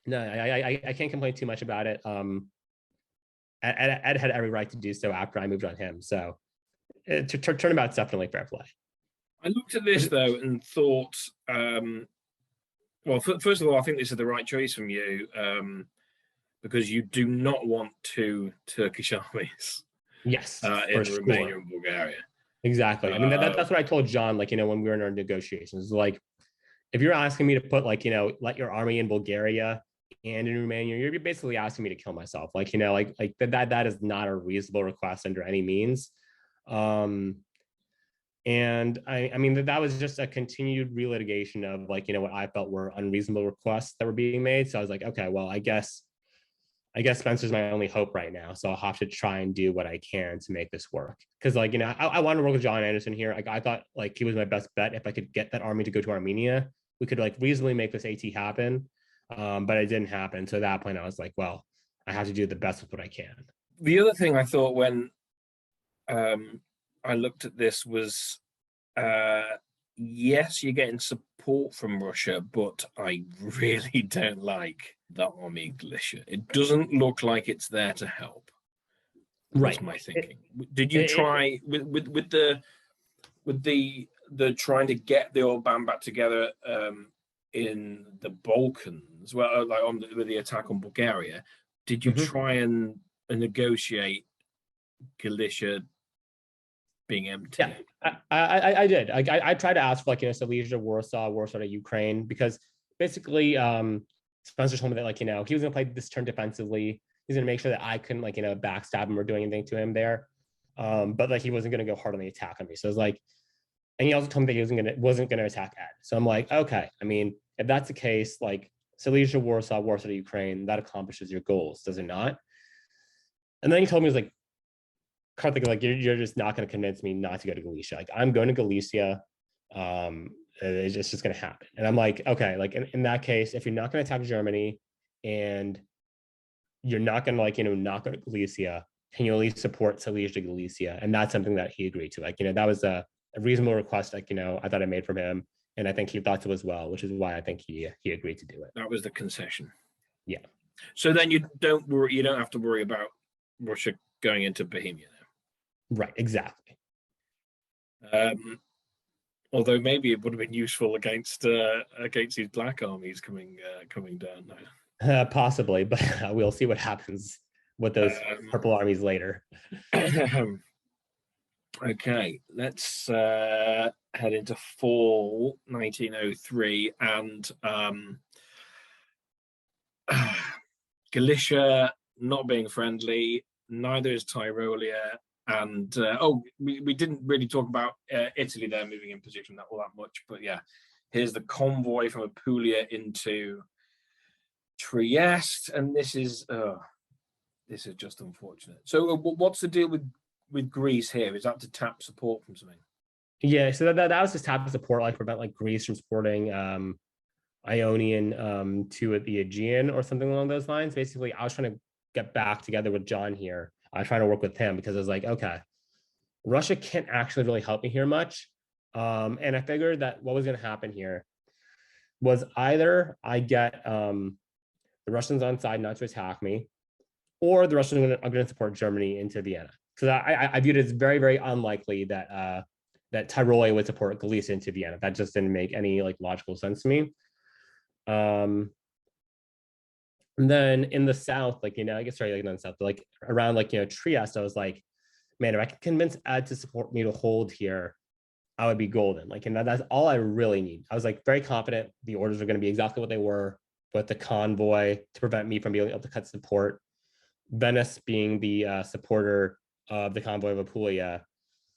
No, I can't complain too much about it. Ed had every right to do so after I moved on him. So turnabout's definitely fair play. I looked at this though and thought, well, first of all, I think this is the right choice from you, because you do not want two Turkish armies. Yes, in Romania and Bulgaria. Exactly. I mean, that's what I told John, like, when we were in our negotiations. Like, if you're asking me to put, like, let your army in Bulgaria and in Romania, you're basically asking me to kill myself. Like, like that is not a reasonable request under any means. And I mean, that was just a continued relitigation of, like, what I felt were unreasonable requests that were being made. So I was like, okay, well, I guess Spencer's my only hope right now. So I'll have to try and do what I can to make this work. Because, like, I want to work with John Anderson here. Like, I thought, like, he was my best bet. If I could get that army to go to Armenia, we could, like, reasonably make this AT happen. But it didn't happen. So at that point, I was like, well, I have to do the best with what I can. The other thing I thought when I looked at this was, yes, you're getting support from Russia, but I really don't like the army in Galicia. It doesn't look like it's there to help. Right. My thinking. Did you try with the trying to get the old band back together in the Balkans, well, like with the attack on Bulgaria? Did you try and negotiate Galicia being empty? Yeah, I did. I tried to ask for, like, Silesia, Warsaw to Ukraine, because basically Spencer told me that, like, he was gonna play this turn defensively. He's gonna make sure that I couldn't, like, backstab him or do anything to him there. But, like, he wasn't gonna go hard on the attack on me. So it was like, and he also told me that he wasn't gonna attack Ed. So I'm like, okay, I mean, if that's the case, like, Silesia, Warsaw to Ukraine, that accomplishes your goals, does it not? And then he told me, he was like, Karthik, like, you're just not going to convince me not to go to Galicia. Like, I'm going to Galicia. It's just going to happen. And I'm like, okay, like, in that case, if you're not going to attack Germany and you're not going to, like, not go to Galicia, can you at least support Silesia to Galicia? And that's something that he agreed to. Like, that was a reasonable request, like, I thought I made from him. And I think he thought so as well, which is why I think he agreed to do it. That was the concession. Yeah. So then you don't have to worry about Russia going into Bohemia now. Right, exactly. Um, although maybe it would have been useful against these black armies coming down now. Possibly, but we'll see what happens with those purple armies later. Okay, let's head into fall 1903, and Galicia not being friendly, neither is Tyrolia, and we didn't really talk about Italy there moving in position all that much, but yeah, here's the convoy from Apulia into Trieste, and this is just unfortunate. So what's the deal with Greece here? Is that to tap support from something? Yeah, so that was just tap support, like prevent like Greece from supporting Ionian to the Aegean or something along those lines. Basically, I was trying to get back together with John here. I was trying to work with him because I was like, okay, Russia can't actually really help me here much. And I figured that what was going to happen here was either I get the Russians on side not to attack me, or the Russians are going to support Germany into Vienna. Because I viewed it as very, very unlikely that that Tyrolia would support Galicia into Vienna. That just didn't make any like logical sense to me. And then in the south, like I guess sorry, like not in the south, but like around like Trieste, I was like, man, if I can convince Ed to support me to hold here, I would be golden. Like, and that's all I really need. I was like very confident the orders are going to be exactly what they were, but the convoy to prevent me from being able to cut support. Venice being the supporter of the convoy of Apulia.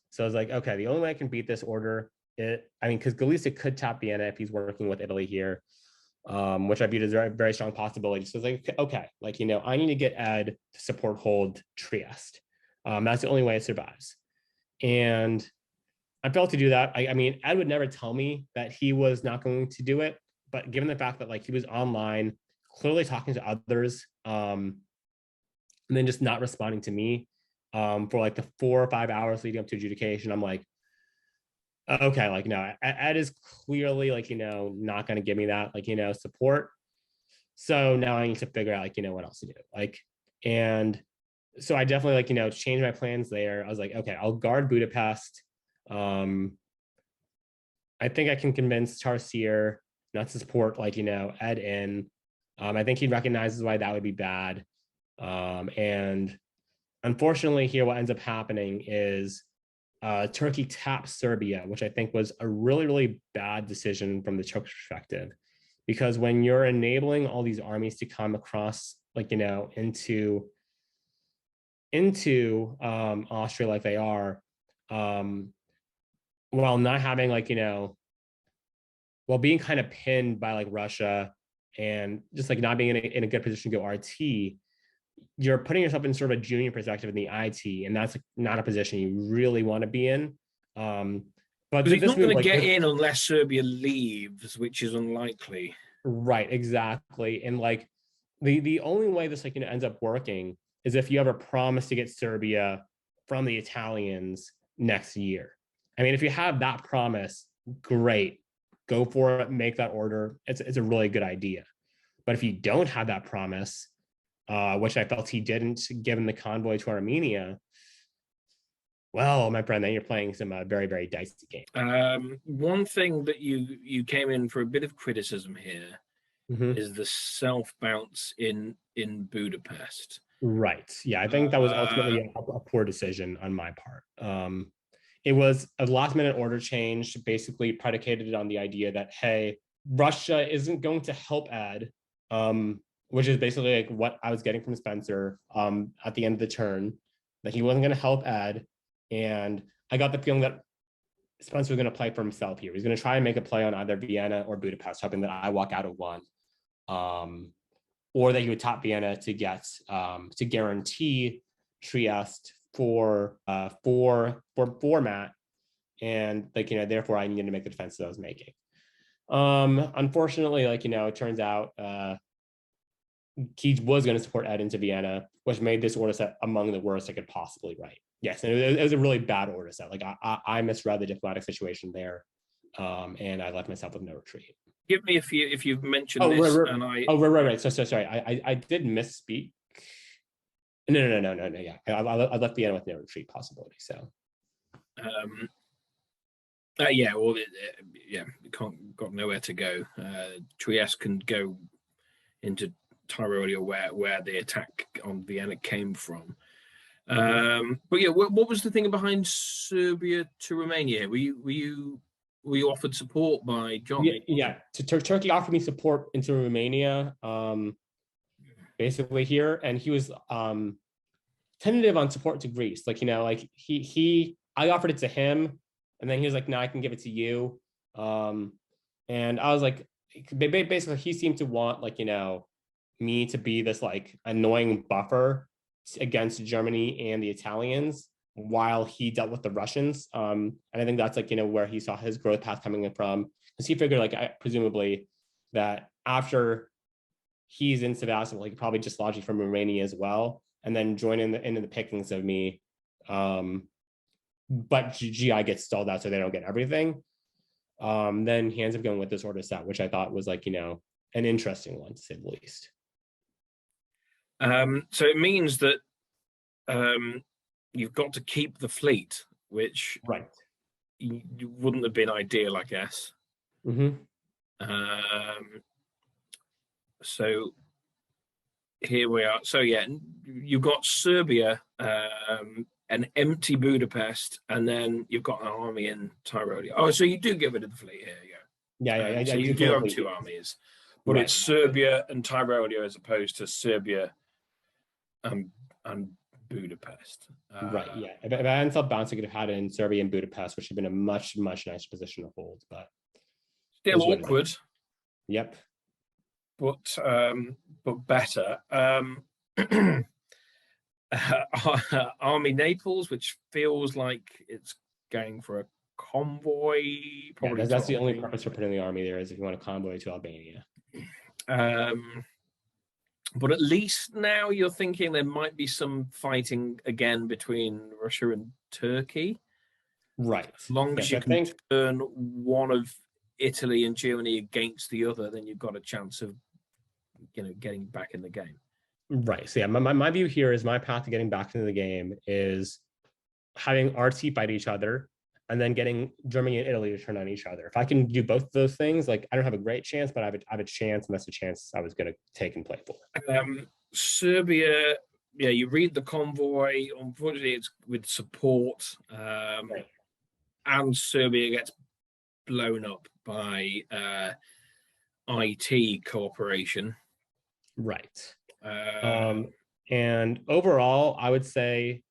So I was like, okay, the only way I can beat this order, because Galicia could tap Vienna if he's working with Italy here, which I viewed as a very, very strong possibility. So it's like, okay, like, I need to get Ed to support hold Trieste. That's the only way it survives. And I failed to do that. I mean, Ed would never tell me that he was not going to do it, but given the fact that like he was online, clearly talking to others, and then just not responding to me for like the 4 or 5 hours leading up to adjudication, I'm like, okay, like, no, Ed is clearly like, not going to give me that, like, support. So now I need to figure out, like, what else to do. Like, and so I definitely like, changed my plans there. I was like, okay, I'll guard Budapest. I think I can convince Tarsier not to support like, Ed in. I think he recognizes why that would be bad. And unfortunately here, what ends up happening is Turkey taps Serbia, which I think was a really, really bad decision from the Turkish perspective, because when you're enabling all these armies to come across, like, into Austria like they are, while not having like, while being kind of pinned by like Russia and just like not being in a good position to go RT, you're putting yourself in sort of a junior perspective in the IT, and that's not a position you really want to be in. But he's not going to like, get in unless Serbia leaves, which is unlikely. Right, exactly. And like the only way this like ends up working is if you have a promise to get Serbia from the Italians next year. I mean, if you have that promise, great, go for it, make that order. It's a really good idea. But if you don't have that promise, which I felt he didn't, given the convoy to Armenia, well, my friend, then you're playing some very, very dicey game. One thing that you came in for a bit of criticism here is the self bounce in Budapest. Right. Yeah, I think that was ultimately a poor decision on my part. It was a last minute order change, basically predicated on the idea that, hey, Russia isn't going to help Ed, which is basically like what I was getting from Spencer at the end of the turn, that he wasn't going to help Ed. And I got the feeling that Spencer was going to play for himself here. He's going to try and make a play on either Vienna or Budapest, hoping that I walk out of one. Or that he would top Vienna to get to guarantee Trieste for format, and like therefore I needed to make the defense that I was making. Unfortunately, like it turns out he was going to support Ed into Vienna, which made this order set among the worst I could possibly write. Yes, and it was a really bad order set. Like I misread the diplomatic situation there, and I left myself with no retreat. Give me if you've mentioned this, right. and I. Oh, right. So sorry. I did misspeak. No. Yeah, I left Vienna with no retreat possibility. So, Yeah, well, yeah, it got nowhere to go. Trieste can go into Tyrolia where the attack on Vienna came from. But yeah, what was the thing behind Serbia to Romania? Were you offered support by John? Yeah. Turkey offered me support into Romania, basically here, and he was tentative on support to Greece. Like, like I offered it to him, and then he was like, "No, I can give it to you." And I was like, basically, he seemed to want like me to be this like annoying buffer against Germany and the Italians while he dealt with the Russians. And I think that's like where he saw his growth path coming from, because he figured like presumably that after he's in Sevastopol, he could probably just lodge from Romania as well, and then join into the pickings of me. But GI gets stalled out, so they don't get everything. Then he ends up going with this order set, which I thought was like an interesting one to say the least. So it means that you've got to keep the fleet, which right wouldn't have been ideal, I guess. Mm-hmm. So here we are. So yeah, you've got Serbia, an empty Budapest, and then you've got an army in Tyrolia. Oh, so you do get rid of the fleet here, Yeah. So you do have two armies, but it's Serbia and Tyrolia as opposed to Serbia and Budapest. Right. Yeah. If I hadn't felt bounced, I could have had it in Serbia and Budapest, which would have been a much nicer position to hold. But still awkward. Yep. But better. Army Naples, which feels like it's going for a convoy. Probably that's the only purpose for putting the army there, is if you want a convoy to Albania. But at least now you're thinking there might be some fighting again between Russia and Turkey. Right. As long as you can turn one of Italy and Germany against the other, then you've got a chance of getting back in the game. Right. So yeah, my view here is my path to getting back into the game is having RT fight each other and then getting Germany and Italy to turn on each other. If I can do both of those things, like I don't have a great chance, but I have a chance, and that's a chance I was going to take and play for. Serbia, yeah, you read the convoy. Unfortunately, it's with support, and Serbia gets blown up by IT cooperation. Right. And overall, I would say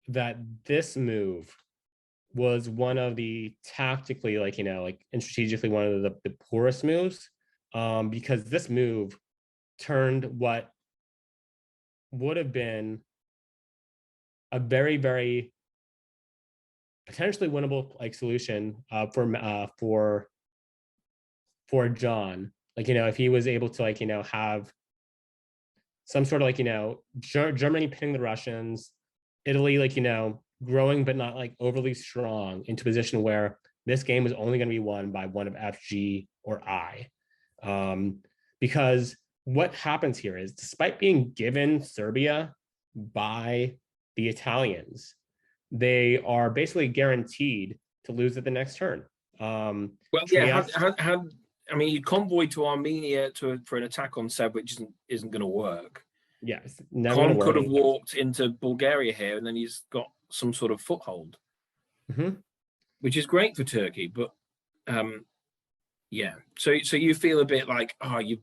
that this move was one of the tactically, and strategically one of the poorest moves, because this move turned what would have been a very, very potentially winnable solution for John. If he was able to have some sort of Germany pinning the Russians, Italy growing but not overly strong, into a position where this game is only going to be won by one of FG or I. Because what happens here is, despite being given Serbia by the Italians, they are basically guaranteed to lose at the next turn. You convoy to Armenia for an attack on Seb, which isn't going to work. Yes, Con could have walked into Bulgaria here, and then he's got some sort of foothold, which is great for Turkey. But so you feel a bit like, you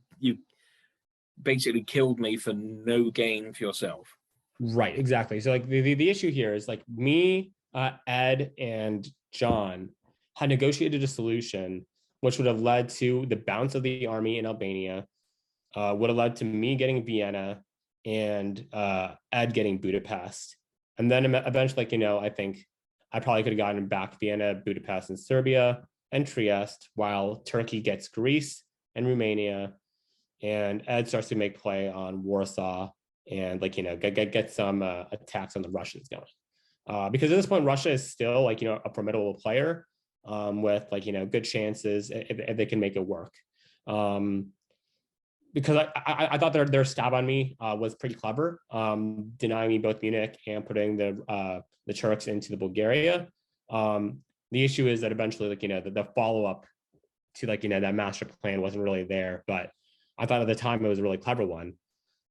basically killed me for no gain for yourself. Right, exactly. So the issue here is me, Ed, and John had negotiated a solution which would have led to the bounce of the army in Albania, would have led to me getting Vienna and Ed getting Budapest. And then eventually, I think I probably could have gotten back Vienna, Budapest, and Serbia, and Trieste, while Turkey gets Greece and Romania, and Ed starts to make play on Warsaw and get some attacks on the Russians going. Because at this point, Russia is still a formidable player, with good chances if they can make it work. Because I thought their stab on me was pretty clever, denying me both Munich and putting the Turks into the Bulgaria. The issue is that eventually, like, the follow-up to, like, that master plan wasn't really there. But I thought at the time it was a really clever one.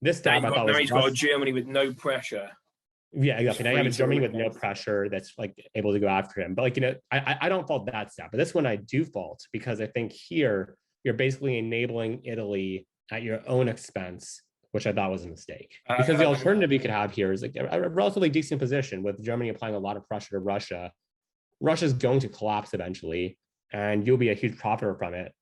This tab I thought was he's got a Germany with no pressure. Yeah, exactly. Now you have a Germany with no pressure that's like able to go after him. But like, I don't fault that step, but this one I do fault, because I think here you're basically enabling Italy at your own expense, which I thought was a mistake. Because the alternative you could have here is like a relatively decent position with Germany applying a lot of pressure to Russia. Russia's going to collapse eventually, and you'll be a huge profiter from it.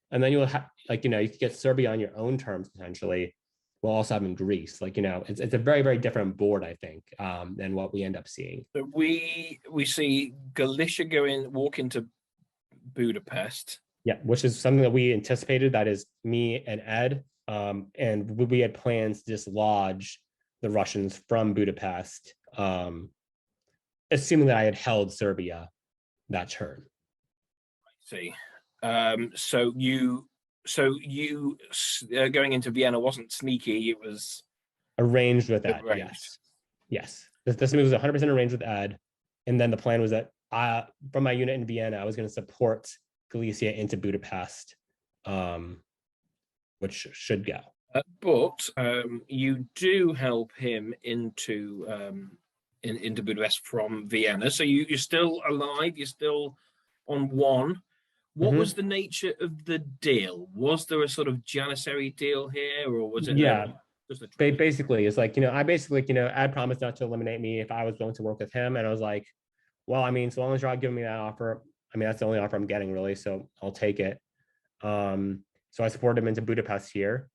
And then you'll have, like, you could get Serbia on your own terms potentially, while also having Greece. Like, it's a very, very different board, I think, than what we end up seeing. We see Galicia walk into Budapest. Yeah, which is something that we anticipated. That is me and Ed. And we had plans to dislodge the Russians from Budapest, assuming that I had held Serbia that turn. I see. So you going into Vienna wasn't sneaky. It was arranged with Ed. Yes. This move was 100% arranged with Ed, and then the plan was that from my unit in Vienna, I was going to support Galicia into Budapest, which should go. But you do help him into Budapest from Vienna, so you're still alive. You're still on one. What was the nature of the deal? Was there a sort of Janissary deal here, or was it? Yeah, basically, it's like, I basically, Ed promised not to eliminate me if I was going to work with him, and I was like, well, I mean, so long as you're not giving me that offer, I mean, that's the only offer I'm getting, really, so I'll take it. So I supported him into Budapest here,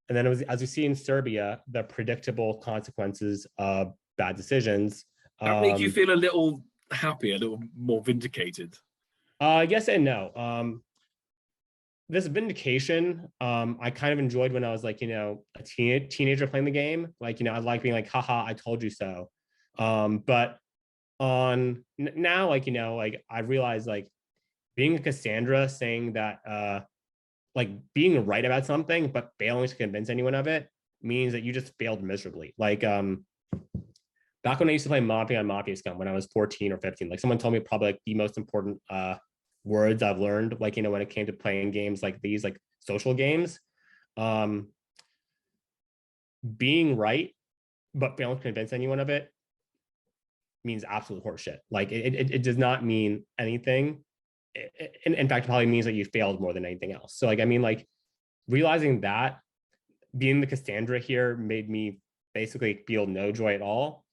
and then it was, as we see in Serbia, the predictable consequences of bad decisions. That make you feel a little happier, a little more vindicated? Yes and no. This vindication, I kind of enjoyed when I was like, a teenager playing the game. Like, I like being like, haha, I told you so. But on now, like, like I realized, like, being a Cassandra, saying that, like, being right about something, but failing to convince anyone of it means that you just failed miserably. Like, back when I used to play Mafia on Mafia Scum when I was 14 or 15, like, someone told me probably like the most important words I've learned, like, when it came to playing games like these, like social games, being right but failing to convince anyone of it means absolute horseshit. Like, it does not mean anything. In fact, it probably means that you failed more than anything else. So, like, I mean, like, realizing that, being the Cassandra here made me basically feel no joy at all.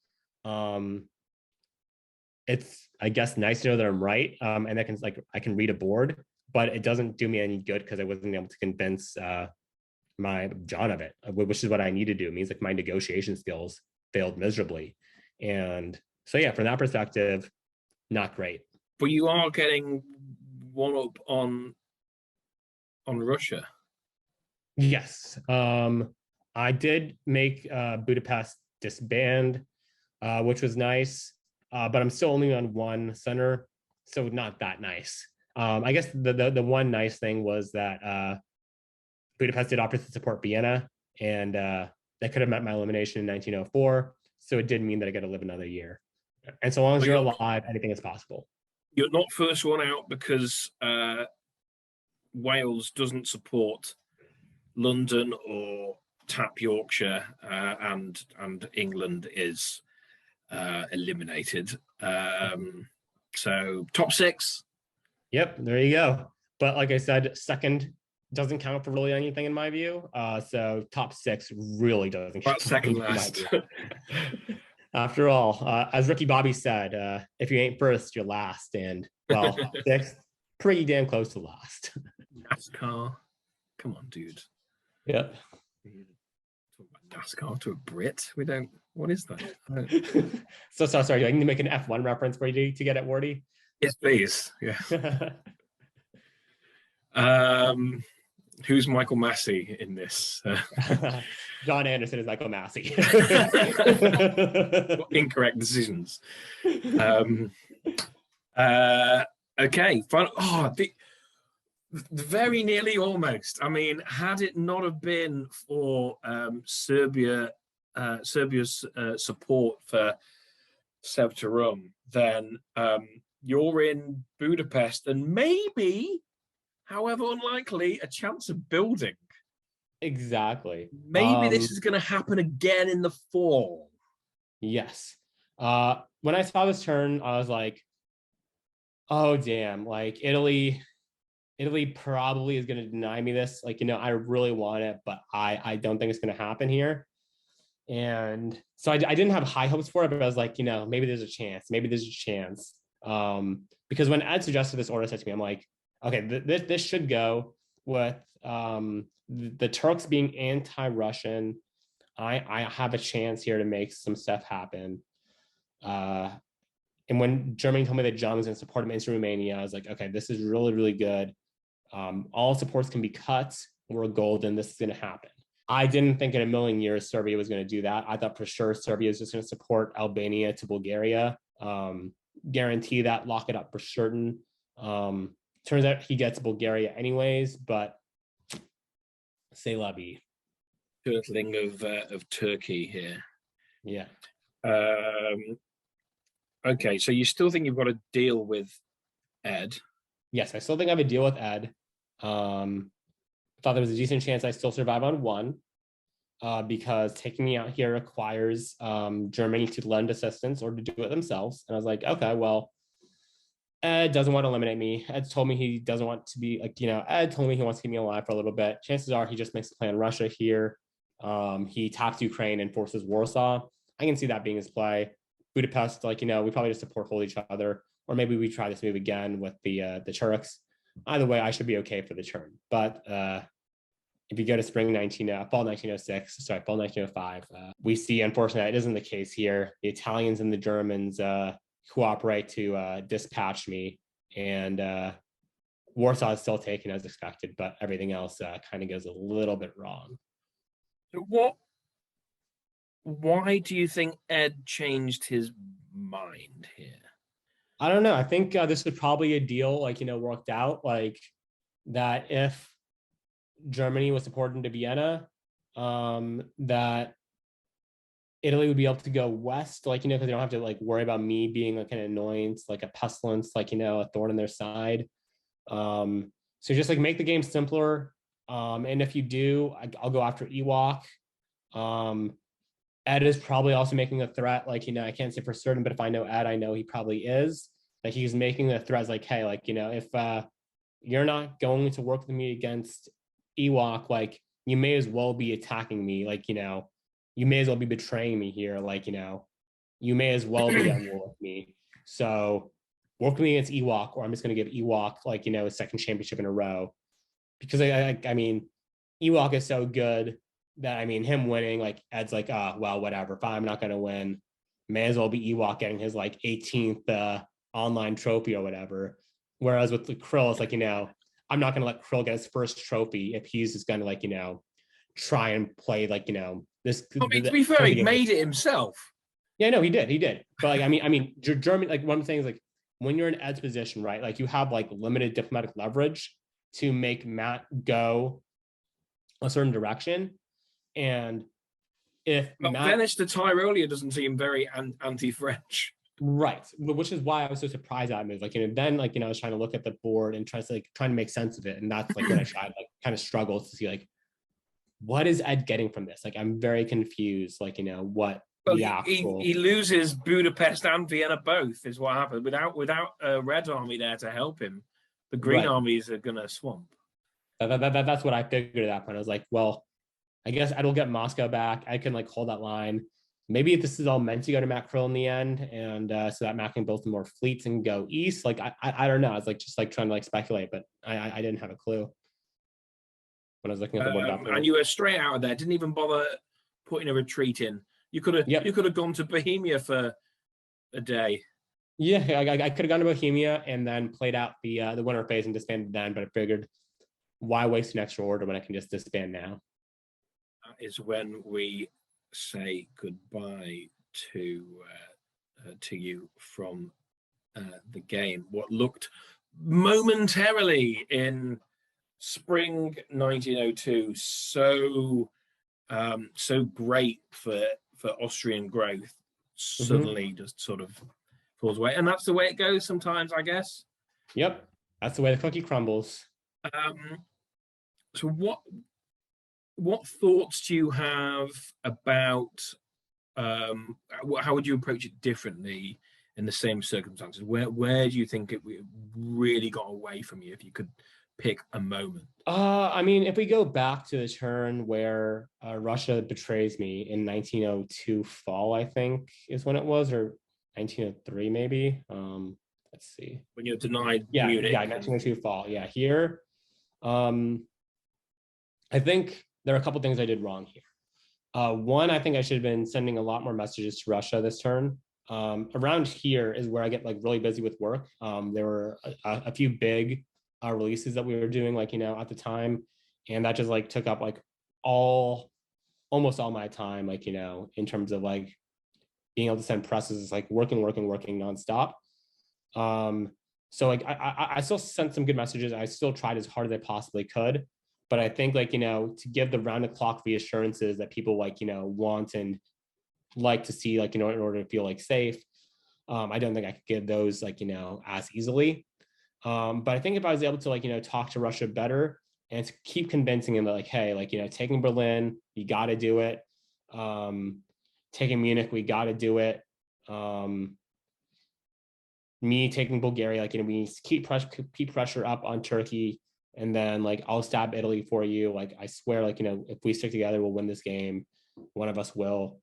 It's, I guess, nice to know that I'm right, and I can read a board, but it doesn't do me any good because I wasn't able to convince my John of it, which is what I need to do. It means like my negotiation skills failed miserably, and so yeah, from that perspective, not great. But you are getting one up on Russia. Yes, I did make Budapest disband, which was nice. But I'm still only on one center, so not that nice. I guess the one nice thing was that Budapest did offer to support Vienna, and that could have met my elimination in 1904. So it did mean that I got to live another year. And so long as you're alive, anything is possible. You're not first one out because Wales doesn't support London or tap Yorkshire, and England is eliminated. So top 6. Yep, there you go. But like I said, second doesn't count for really anything in my view. So top 6 really doesn't count. Second last. After all, as Ricky Bobby said, if you ain't first, you're last. And well, 6th, pretty damn close to last. NASCAR. Come on, dude. Yep. Talk about NASCAR to a Brit. We don't. What is that? So sorry. I need to make an F1 reference for you to get it, Wardy. Yes, please. Yeah. Who's Michael Massey in this? John Anderson is Michael Massey. Incorrect decisions. Okay. Fine. Oh, very nearly almost. I mean, had it not have been for Serbia's support for Sevterum, then you're in Budapest, and maybe, however unlikely, a chance of building. Exactly. Maybe this is going to happen again in the fall. Yes. When I saw this turn, I was like, oh damn, like Italy probably is going to deny me this. Like, I really want it, but I don't think it's going to happen here. And so I didn't have high hopes for it, but I was like, maybe there's a chance. Because when Ed suggested this order set to me, I'm like, okay, this should go with the Turks being anti-Russian. I have a chance here to make some stuff happen. And when Germany told me that John was going to support him in Romania, I was like, okay, this is really, really good. All supports can be cut. We're golden. This is going to happen. I didn't think in a million years Serbia was going to do that. I thought for sure Serbia is just going to support Albania to Bulgaria, guarantee that, lock it up for certain. Turns out he gets Bulgaria anyways, but c'est la vie. Turtling of Turkey here. Yeah. Okay, so you still think you've got to deal with Ed? Yes, I still think I have a deal with Ed. Thought there was a decent chance I still survive on one, because taking me out here requires Germany to lend assistance or to do it themselves. And I was like, okay, well, Ed doesn't want to eliminate me. Ed told me he doesn't want to be like, Ed told me he wants to keep me alive for a little bit. Chances are he just makes a play on Russia here. He attacks Ukraine and forces Warsaw. I can see that being his play. Budapest, like, we probably just support hold each other, or maybe we try this move again with the Turks. Either way, I should be okay for the turn. But if you go to fall 1905, we see, unfortunately, that isn't the case here. The Italians and the Germans cooperate to dispatch me, and Warsaw is still taken as expected, but everything else kind of goes a little bit wrong. So why do you think Ed changed his mind here? I don't know. I think this was probably a deal, like, worked out, like that if Germany was supporting to Vienna, that Italy would be able to go west, like, because they don't have to like worry about me being like an annoyance, like a pestilence, like, a thorn in their side. So just like make the game simpler. And if you do, I'll go after Ewok. Ed is probably also making a threat, like, I can't say for certain, but if I know Ed, I know he probably is. Like, he's making the threats like, hey, like, if you're not going to work with me against Ewok, like, you may as well be attacking me, like, you may as well be betraying me here, like, you may as well be at war with me. So work with me against Ewok, or I'm just going to give Ewok, like, a second championship in a row. Because I mean, Ewok is so good that, I mean, him winning, like, Ed's like, well, whatever, fine, I'm not going to win. May as well be Ewok getting his like 18th online trophy or whatever. Whereas with the Krill, it's like, I'm not going to let Krill get his first trophy if he's just going to, like, try and play, like, this. I mean, to be fair, he made it himself. Yeah, no, he did. But like, I mean, Germany, like, one thing is, like, when you're in Ed's position, right, like, you have like limited diplomatic leverage to make Matt go a certain direction. And if Venice to Tyrolia doesn't seem very anti-French. Right, which is why I was so surprised at it. Like, then, like, I was trying to look at the board and trying to make sense of it, and that's like when I tried, like, kind of struggled to see, like, what is Ed getting from this? Like, I'm very confused. Like, what the actual he loses Budapest and Vienna both is what happened. Without a Red Army there to help him, the Green armies are gonna swamp. That's what I figured at that point. I was like, well, I guess Ed will get Moscow back. I can like hold that line. Maybe if this is all meant to go to Matt Krill in the end, and so that Matt can build some more fleets and go east. Like, I don't know. I was like just like trying to like speculate, but I didn't have a clue when I was looking at the board. And you were straight out of there. Didn't even bother putting a retreat in. You could have gone to Bohemia for a day. Yeah, I could have gone to Bohemia and then played out the winter phase and disbanded then. But I figured, why waste an extra order when I can just disband now? That is when we say goodbye to you from the game. What looked momentarily in spring 1902 so great for Austrian growth suddenly just sort of falls away, and that's the way it goes sometimes, I guess. Yep, that's the way the cookie crumbles. So what thoughts do you have about how would you approach it differently in the same circumstances? Where do you think it really got away from you, if you could pick a moment? I mean, if we go back to the turn where Russia betrays me in 1902 fall, I think is when it was, or 1903 maybe. Let's see. When you're denied Yeah, Munich. yeah, 1902 fall. Yeah, here. I think there are a couple things I did wrong here. One, I think I should have been sending a lot more messages to Russia this turn. Around here is where I get like really busy with work. There were a few big releases that we were doing, like, at the time, and that just like took up like almost all my time, like, in terms of like being able to send presses, like working nonstop. So like I still sent some good messages. I still tried as hard as I possibly could. But I think, like, to give the round the clock reassurances that people like, want and like to see, like, in order to feel like safe, I don't think I could give those, like, as easily. But I think if I was able to, like, talk to Russia better and to keep convincing them that, like, hey, like, taking Berlin, you got to do it. Taking Munich, we got to do it. Me taking Bulgaria, like, we keep pressure up on Turkey. And then, like, I'll stab Italy for you. Like, I swear, like, if we stick together, we'll win this game. One of us will.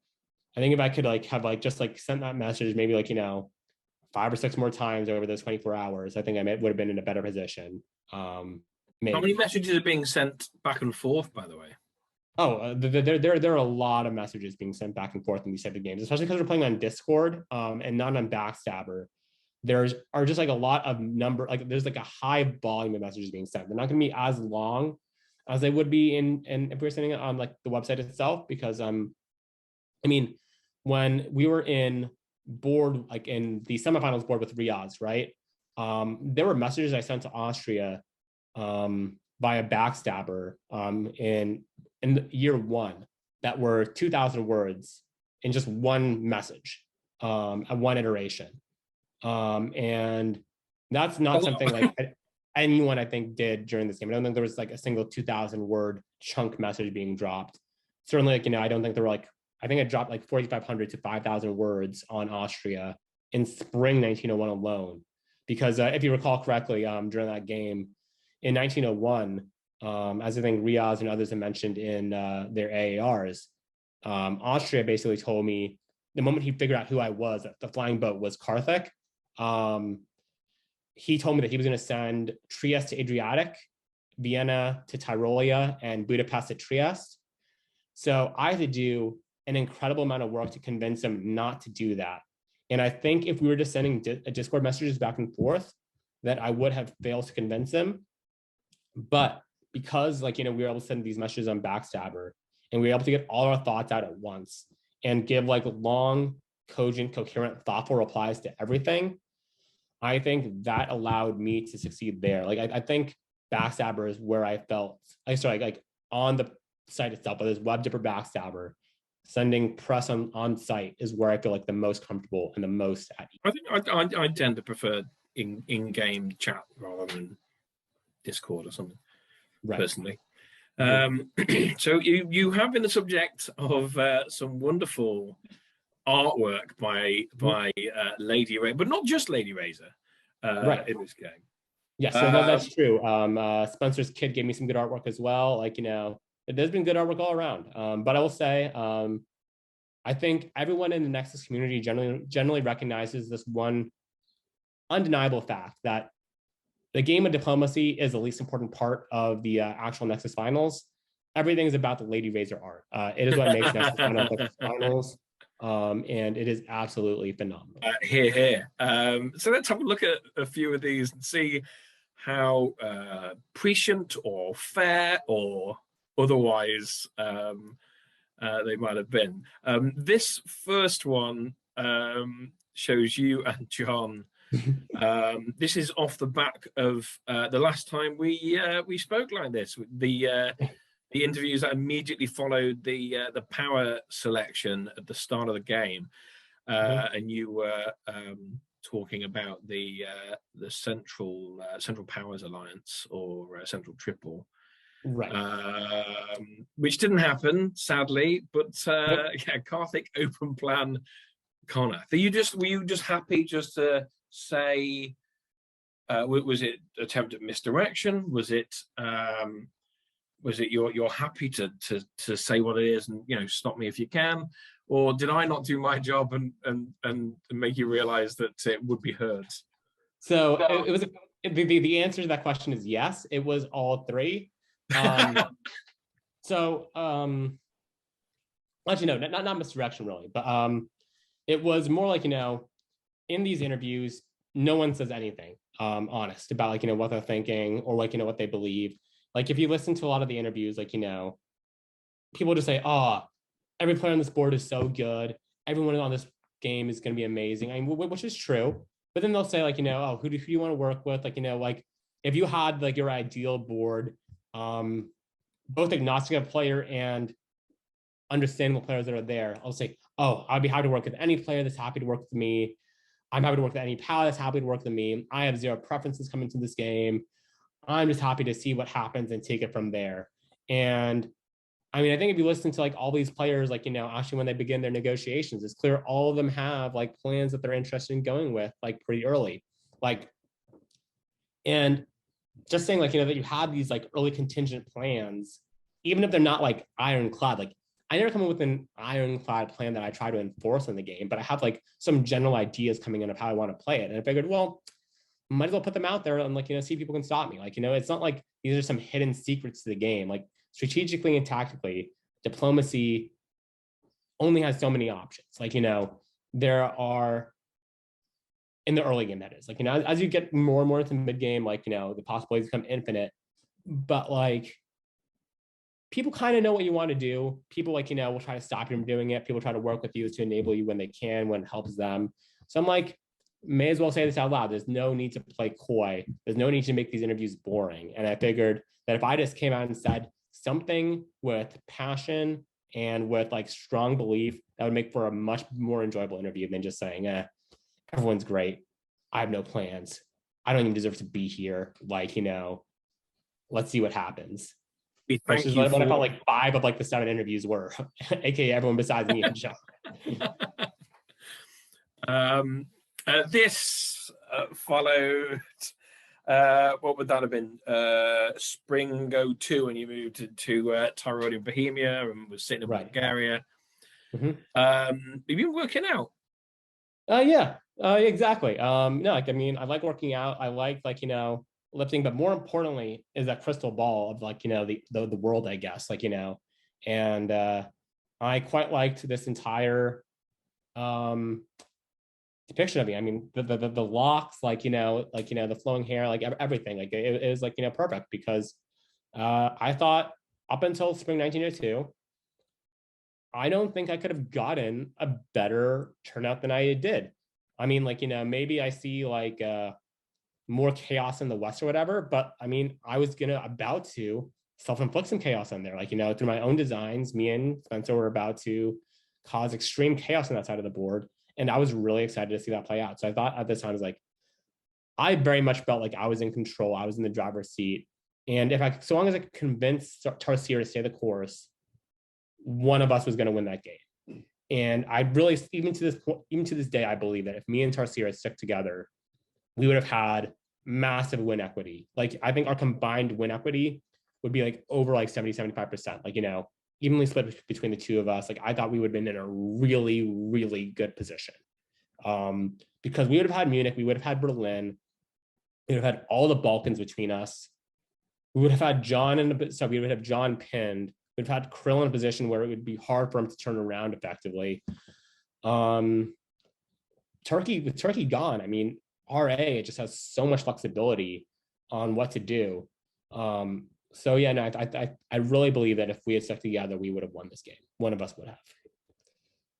I think if I could, like, have, like, just, like, send that message maybe, like, 5 or 6 more times over those 24 hours, I think I would have been in a better position. Maybe. How many messages are being sent back and forth, by the way? Oh, there are a lot of messages being sent back and forth in these type of games, especially because we're playing on Discord and not on Backstabber. There's just like a lot of there's like a high volume of messages being sent. They're not going to be as long as they would be in if we were sending it on like the website itself, because I mean, when we were in board, like in the semifinals board with Riyadh, right? There were messages I sent to Austria via Backstabber in year 1 that were 2,000 words in just one message at one iteration. And that's not something like anyone, I think, did during this game. I don't think there was like a single 2,000 word chunk message being dropped. Certainly, like, I don't think there were like, I think it dropped like 4,500 to 5,000 words on Austria in spring 1901 alone. Because if you recall correctly, during that game in 1901, as I think Riaz and others have mentioned in their AARs, Austria basically told me the moment he figured out who I was, that the flying boat was Karthik. He told me that he was going to send Trieste to Adriatic, Vienna to Tyrolia, and Budapest to Trieste. So I had to do an incredible amount of work to convince him not to do that. And I think if we were just sending Discord messages back and forth, that I would have failed to convince him. But because, like, we were able to send these messages on Backstabber, and we were able to get all our thoughts out at once and give like long, cogent, coherent, thoughtful replies to everything, I think that allowed me to succeed there. Like, I think Backstabber is where I felt, like on the site itself, whether it's WebDip or Backstabber, sending press on site is where I feel like the most comfortable and the most at ease. I think I tend to prefer in-game chat rather than Discord or something, right, personally. So you have been the subject of some wonderful artwork by Lady Razor, but not just Lady Razor right in this game. Yes, so that's true. Spencer's kid gave me some good artwork as well. Like, there's been good artwork all around. But I will say, I think everyone in the Nexus community generally recognizes this one undeniable fact that the game of diplomacy is the least important part of the actual Nexus finals. Everything is about the Lady Razor art. It is what makes Nexus finals. And it is absolutely phenomenal. Here. So let's have a look at a few of these and see how prescient or fair or otherwise they might have been. This first one shows you and John. This is off the back of the last time we spoke like this. The interviews that immediately followed the power selection at the start of the game, and you were talking about the Central Powers Alliance, or Central Triple, Right. which didn't happen, sadly. But Nope. yeah, Karthik, open plan Connor. Were you just happy just to say? Was it attempt at misdirection? Was it you're happy to say what it is, and stop me if you can? Or did I not do my job and make you realize that it would be heard? So it was the answer to that question is yes. It was all three. So actually no, not misdirection really, but it was more like, in these interviews, no one says anything honest about like, what they're thinking, or like, what they believe. Like if you listen to a lot of the interviews, like, people just say, oh, every player on this board is so good. Everyone on this game is going to be amazing. I mean, which is true. But then they'll say like, oh, who do you want to work with? Like, like if you had like your ideal board, both agnostic of player and understandable players that are there, I'll say, oh, I'd be happy to work with any player that's happy to work with me. I'm happy to work with any pal that's happy to work with me. I have zero preferences coming to this game. I'm just happy to see what happens and take it from there. And I mean, I think if you listen to like all these players, like, actually when they begin their negotiations, it's clear all of them have like plans that they're interested in going with like pretty early. Like, and just saying like, that you have these like early contingent plans, even if they're not like ironclad, like I never come up with an ironclad plan that I try to enforce in the game, but I have like some general ideas coming in of how I want to play it. And I figured, well, might as well put them out there and like, see if people can stop me. Like, it's not like these are some hidden secrets to the game. Like strategically and tactically, diplomacy only has so many options. Like, there are in the early game, that is like, as you get more and more into mid game, like, the possibilities become infinite, but like, people kind of know what you want to do. People like, will try to stop you from doing it. People try to work with you to enable you when they can, when it helps them. So I'm like, may as well say this out loud. There's no need to play coy. There's no need to make these interviews boring. And I figured that if I just came out and said something with passion and with like strong belief, that would make for a much more enjoyable interview than just saying, everyone's great. I have no plans. I don't even deserve to be here. Like, let's see what happens. Which is what I felt like 5 of like the 7 interviews were, aka everyone besides me and John. This followed, what would that have been? Spring 02, and you moved to Tyrone in Bohemia and was sitting in Bulgaria. Mm-hmm. Have you been working out? Yeah, exactly. No, like, I mean, I like working out. I like lifting, but more importantly is that crystal ball of like, the world, I guess, like, and I quite liked this entire depiction of me. I mean, the locks, like, the flowing hair, like everything, like it was like, perfect, because I thought up until spring 1902, I don't think I could have gotten a better turnout than I did. I mean, like, maybe I see like more chaos in the West or whatever, but I mean, I was about to self-inflict some chaos on there. Like, through my own designs, me and Spencer were about to cause extreme chaos on that side of the board. And I was really excited to see that play out. So I thought at this time, I was like, I very much felt like I was in control. I was in the driver's seat. And so long as I could convince Tarsier to stay the course, one of us was going to win that game. And I really, even to this day, I believe that if me and Tarsier had stuck together, we would have had massive win equity. Like, I think our combined win equity would be like over like 70-75%, like, evenly split between the two of us. Like, I thought we would have been in a really, really good position, because we would have had Munich, we would have had Berlin, we would have had all the Balkans between us. We would have had John we would have John pinned. We'd have had Krill in a position where it would be hard for him to turn around effectively. With Turkey gone, I mean, RA, it just has so much flexibility on what to do. So yeah, no, I really believe that if we had stuck together, we would have won this game. One of us would have.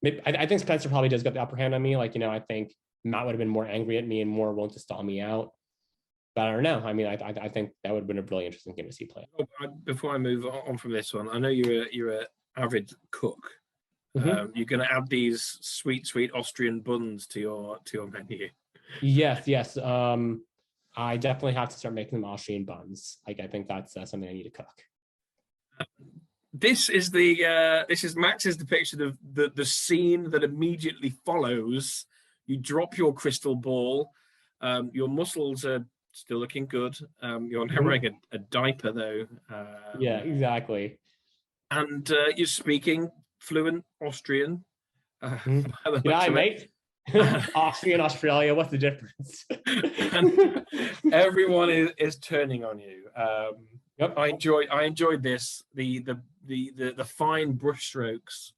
Maybe, I think Spencer probably does get the upper hand on me. Like, I think Matt would have been more angry at me and more willing to stall me out. But I don't know. I mean, I think that would have been a really interesting game to see play. Before I move on from this one, I know you're an avid cook. Mm-hmm. You're going to add these sweet Austrian buns to your menu. Yes. I definitely have to start making them Austrian buns. Like, I think that's something I need to cook. This is Max's depiction of the scene that immediately follows. You drop your crystal ball. Your muscles are still looking good. You're now wearing a diaper though. Yeah, exactly. And you're speaking fluent Austrian. Mm. By the looks G'day, of it. mate. Austria and Australia, what's the difference? And everyone is turning on you. Yep. I enjoyed this. The fine brushstrokes.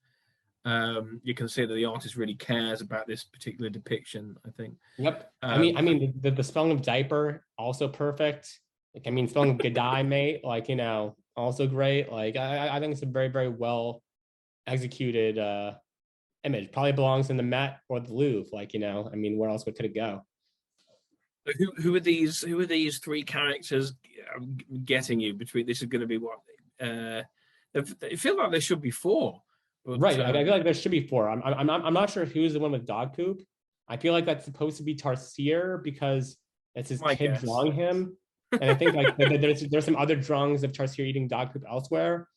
You can see that the artist really cares about this particular depiction, I think. Yep. I mean, the spelling of diaper also perfect. Like, I mean, spelling of G'day, mate, like, you know, also great. Like, I think it's a very, very well executed image. Probably belongs in the Met or the Louvre. Like, you know, I mean, where else could it go? Who are these three characters getting you between? This is going to be what? It feels like there should be four. But, right. I feel like there should be four. I'm not sure who's the one with dog poop. I feel like that's supposed to be Tarsier because it's his kid drawing him. And I think like there's some other drawings of Tarsier eating dog poop elsewhere.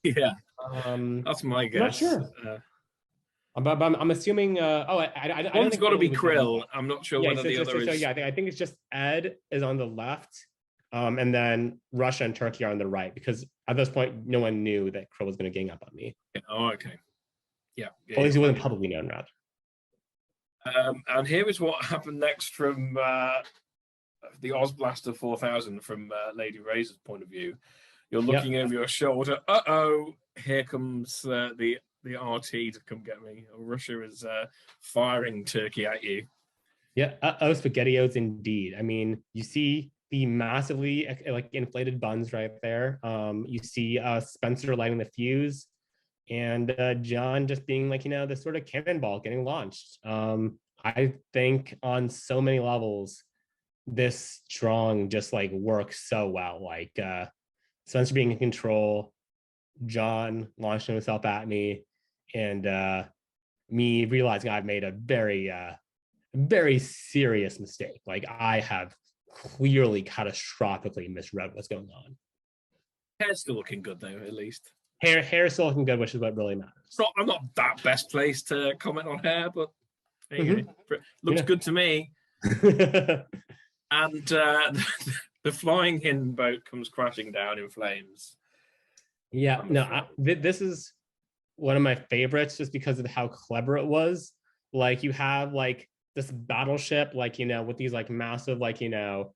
Yeah. That's my guess. I'm not sure. But I'm assuming. I one's got to be Krill. I'm not sure whether the other is. So yeah, I think it's just Ed is on the left, and then Russia and Turkey are on the right because at this point no one knew that Krill was going to gang up on me. Oh, okay. Yeah. At least it wasn't publicly known, rather. And here is what happened next from the Ozblaster 4000 from Lady Razor's point of view. You're looking over your shoulder. Here comes the RT to come get me. Russia is firing Turkey at you. Yeah, SpaghettiOs indeed. I mean, you see the massively like inflated buns right there. You see Spencer lighting the fuse, and John just being like, you know, this sort of cannonball getting launched. I think on so many levels, this drawing just like works so well. Like Spencer being in control, John launching himself at me, and me realizing I've made a very, very serious mistake. Like I have clearly catastrophically misread what's going on. Hair's still looking good though, at least. Hair still looking good, which is what really matters. I'm not that best placed to comment on hair, but there you go. Looks good to me. And the flying hin boat comes crashing down in flames. Yeah, this is one of my favorites just because of how clever it was. Like you have like this battleship, like, you know, with these like massive, like, you know,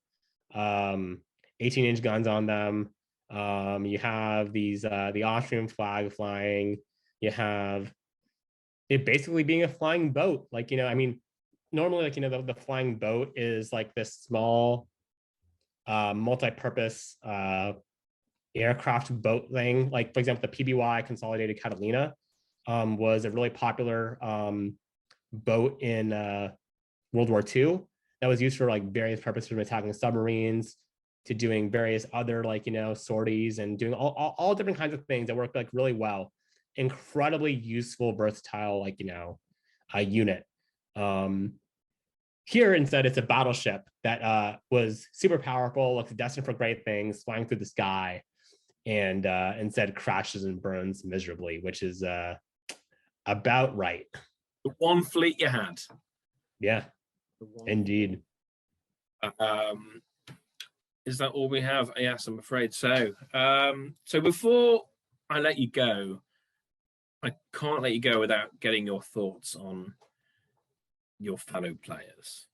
18-inch guns on them. You have these the Austrian flag flying. You have it basically being a flying boat. Like, you know, I mean, normally, like, you know, the flying boat is like this small multi-purpose aircraft boat thing. Like, for example, the PBY Consolidated Catalina was a really popular boat in World War II that was used for like various purposes, from attacking submarines to doing various other, like, you know, sorties and doing all different kinds of things that work like really well. Incredibly useful, versatile, like, you know, a unit. Here instead it's a battleship that was super powerful, looks destined for great things, flying through the sky, and instead crashes and burns miserably, which is about right. The one fleet you had. Yeah, indeed. Is that all we have? Yes, I'm afraid so. So before I let you go, I can't let you go without getting your thoughts on your fellow players.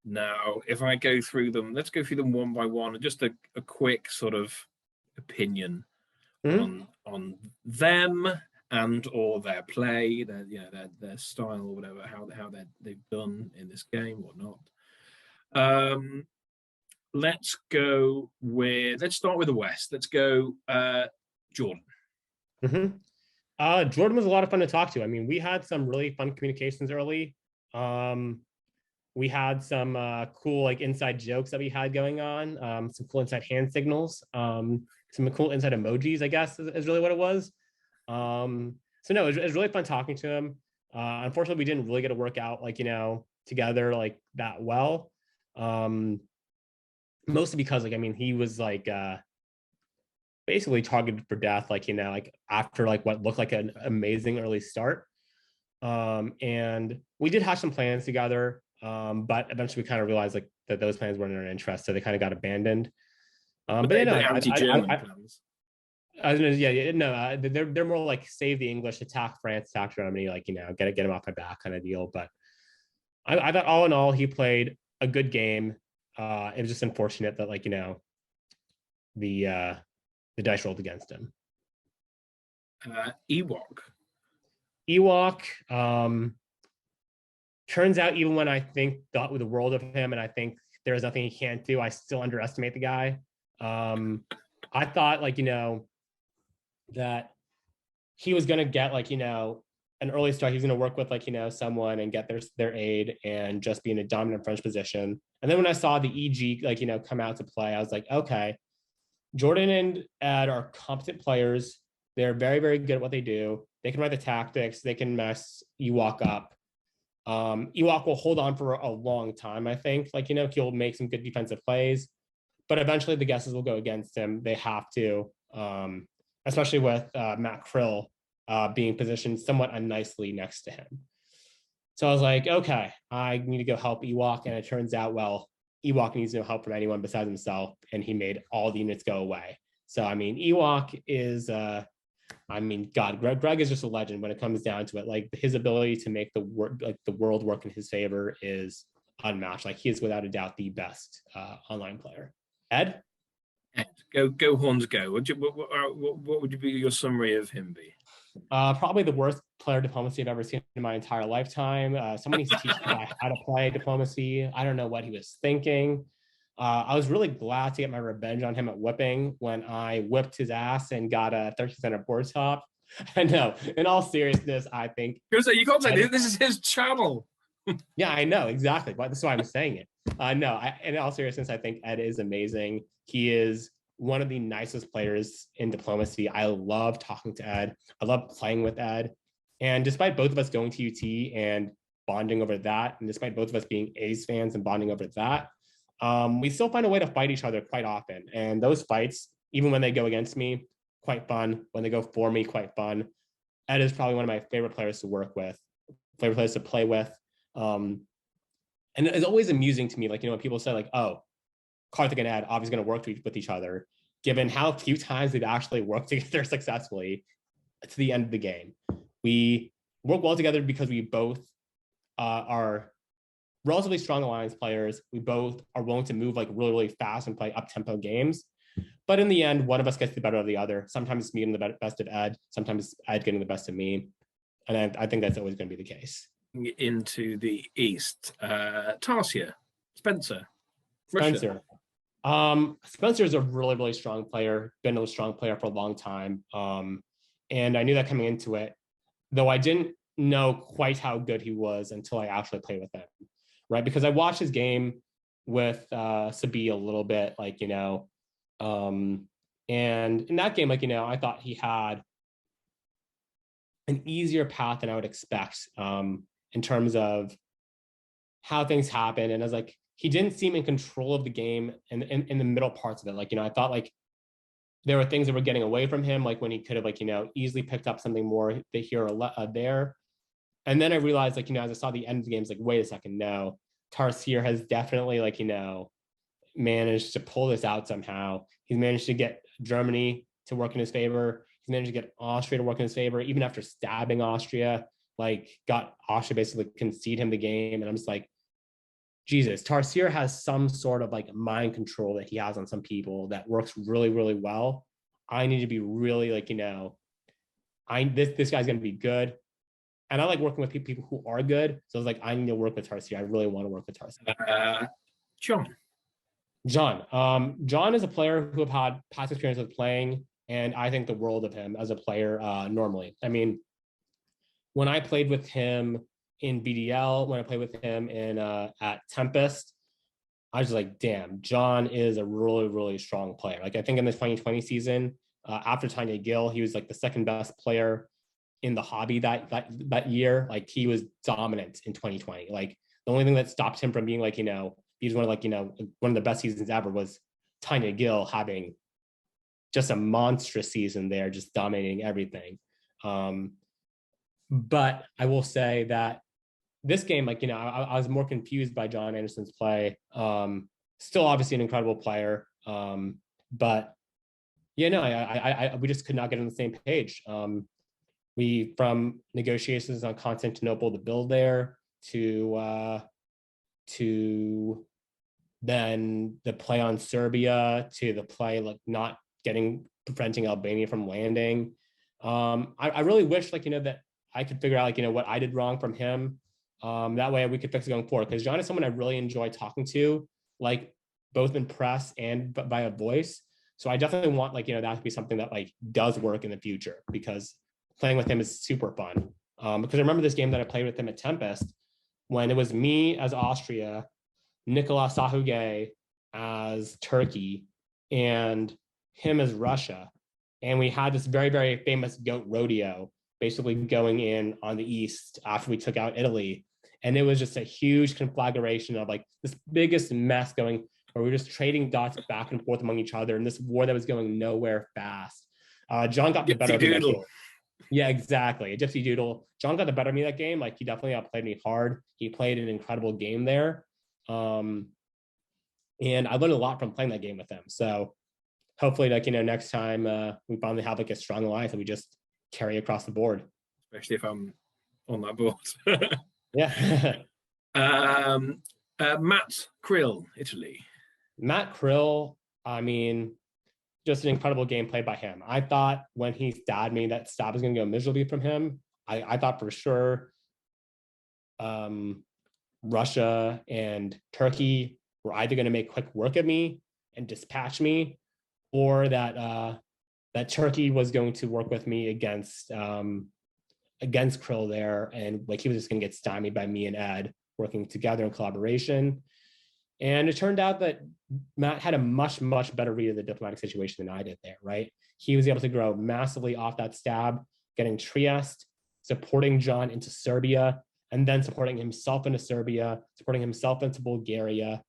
Now, if I go through them, let's go through them one by one. Just a quick sort of opinion on them and or their play, their style or whatever, how they've done in this game or not. Let's start with the West. Let's go Jordan. Jordan was a lot of fun to talk to. I mean, we had some really fun communications early. We had some cool like inside jokes that we had going on, some cool inside hand signals, some cool inside emojis, I guess is really what it was. So no, it was really fun talking to him. Unfortunately, we didn't really get to work out, like, you know, together like that well. Mostly because like, I mean, he was like basically targeted for death, like, like after like what looked like an amazing early start. And we did have some plans together, but eventually we kind of realized like that those plans weren't in our interest, so they kind of got abandoned. But they, you know, anti-German plans. yeah, no, they're more like save the English, attack France, attack Germany, like get him off my back kind of deal. But I thought all in all he played a good game. It was just unfortunate that like the dice rolled against him. Ewok turns out even when I thought with the world of him and I think there's nothing he can't do, I still underestimate the guy. I thought like that he was gonna get like an early start. He's gonna work with like someone and get their aid and just be in a dominant French position. And then when I saw the EG like come out to play, I was like, okay, Jordan and Ed are competent players. They're very, very good at what they do. They can write the tactics. They can mess Ewok up. Ewok will hold on for a long time, I think. Like, he'll make some good defensive plays, but eventually the guesses will go against him. They have to, especially with Matt Krill being positioned somewhat unnicely next to him. So I was like, okay, I need to go help Ewok. And it turns out, well, Ewok needs no help from anyone besides himself, and he made all the units go away. So, I mean, Ewok is, God, Greg is just a legend when it comes down to it. Like, his ability to make the world work in his favor is unmatched. Like, he is without a doubt the best online player. Ed? Go Horns, go. What would your summary of him be? Probably the worst player diplomacy I've ever seen in my entire lifetime. Someone needs to teach the guy how to play diplomacy. I don't know what he was thinking. I was really glad to get my revenge on him at whipping when I whipped his ass and got a 30% board top. I know. In all seriousness, I think you can't say this is his channel. Yeah, I know exactly. But that's why I'm saying it. No, in all seriousness, I think Ed is amazing. He is one of the nicest players in diplomacy. I love talking to Ed. I love playing with Ed. And despite both of us going to UT and bonding over that, and despite both of us being A's fans and bonding over that, we still find a way to fight each other quite often. And those fights, even when they go against me, quite fun. When they go for me, quite fun. Ed is probably one of my favorite players to work with, favorite players to play with. And it's always amusing to me, like, when people say like, oh, Karthik and Ed obviously going to work with each other, given how few times they've actually worked together successfully to the end of the game. We work well together because we both are relatively strong alliance players. We both are willing to move like really, really fast and play up-tempo games. But in the end, one of us gets the better of the other. Sometimes it's me getting the best of Ed. Sometimes Ed getting the best of me. And I think that's always going to be the case. Into the East, Tarsia, Spencer. Spencer is a really, really strong player, been a strong player for a long time. And I knew that coming into it, though I didn't know quite how good he was until I actually played with him, right? Because I watched his game with Sabi a little bit, like, and in that game, like, I thought he had an easier path than I would expect in terms of how things happen. And I was like, he didn't seem in control of the game in the middle parts of it. Like, I thought like there were things that were getting away from him, like when he could have like, easily picked up something more here or there. And then I realized, like, as I saw the end of the game, it's like, wait a second, no, Tarsier has definitely like, managed to pull this out somehow. He's managed to get Germany to work in his favor. He's managed to get Austria to work in his favor, even after stabbing Austria, like got Austria basically concede him the game. And I'm just like, Jesus, Tarsier has some sort of like mind control that he has on some people that works really, really well. I need to be really like, this guy's going to be good. And I like working with people who are good. So I was like, I need to work with Tarsier. I really want to work with Tarsier. John is a player who have had past experience with playing, and I think the world of him as a player normally. I mean, when I played with him in BDL, when I played with him in at Tempest, I was like, damn, John is a really, really strong player. Like, I think in the 2020 season, after Tanya Gill, he was like the second best player in the hobby that year. Like, he was dominant in 2020. Like, The only thing that stopped him from being like, he's one of like, one of the best seasons ever was Tanya Gill having just a monstrous season there, just dominating everything. But I will say that this game, like, I was more confused by John Anderson's play. Still obviously an incredible player. But we just could not get on the same page. We, from negotiations on Constantinople, the build there, to then the play on Serbia, to the play like not preventing Albania from landing. I really wish that I could figure out what I did wrong from him. That way we could fix it going forward, because John is someone I really enjoy talking to, like both in press and via voice. So I definitely want that to be something that does work in the future, because playing with him is super fun. Because I remember this game that I played with him at Tempest, when it was me as Austria, Nicolas Sahuge as Turkey, and him as Russia. And we had this very, very famous goat rodeo basically going in on the East after we took out Italy. And it was just a huge conflagration of this biggest mess going, where we were just trading dots back and forth among each other in this war that was going nowhere fast. John got the better of me that game. Yeah, exactly. A gypsy doodle. John got the better of me that game. He definitely outplayed me hard. He played an incredible game there. And I learned a lot from playing that game with him. So hopefully, next time we finally have a strong alliance that we just carry across the board. Especially if I'm on that board. Yeah. Matt Krill, Italy. Matt Krill, just an incredible game played by him. I thought when he stabbed me, that stab was going to go miserably from him. I thought for sure Russia and Turkey were either going to make quick work of me and dispatch me, or that Turkey was going to work with me against Krill there, and he was just going to get stymied by me and Ed working together in collaboration. And it turned out that Matt had a much, much better read of the diplomatic situation than I did there, right? He was able to grow massively off that stab, getting Trieste, supporting John into Serbia, and then supporting himself into Serbia, supporting himself into Bulgaria.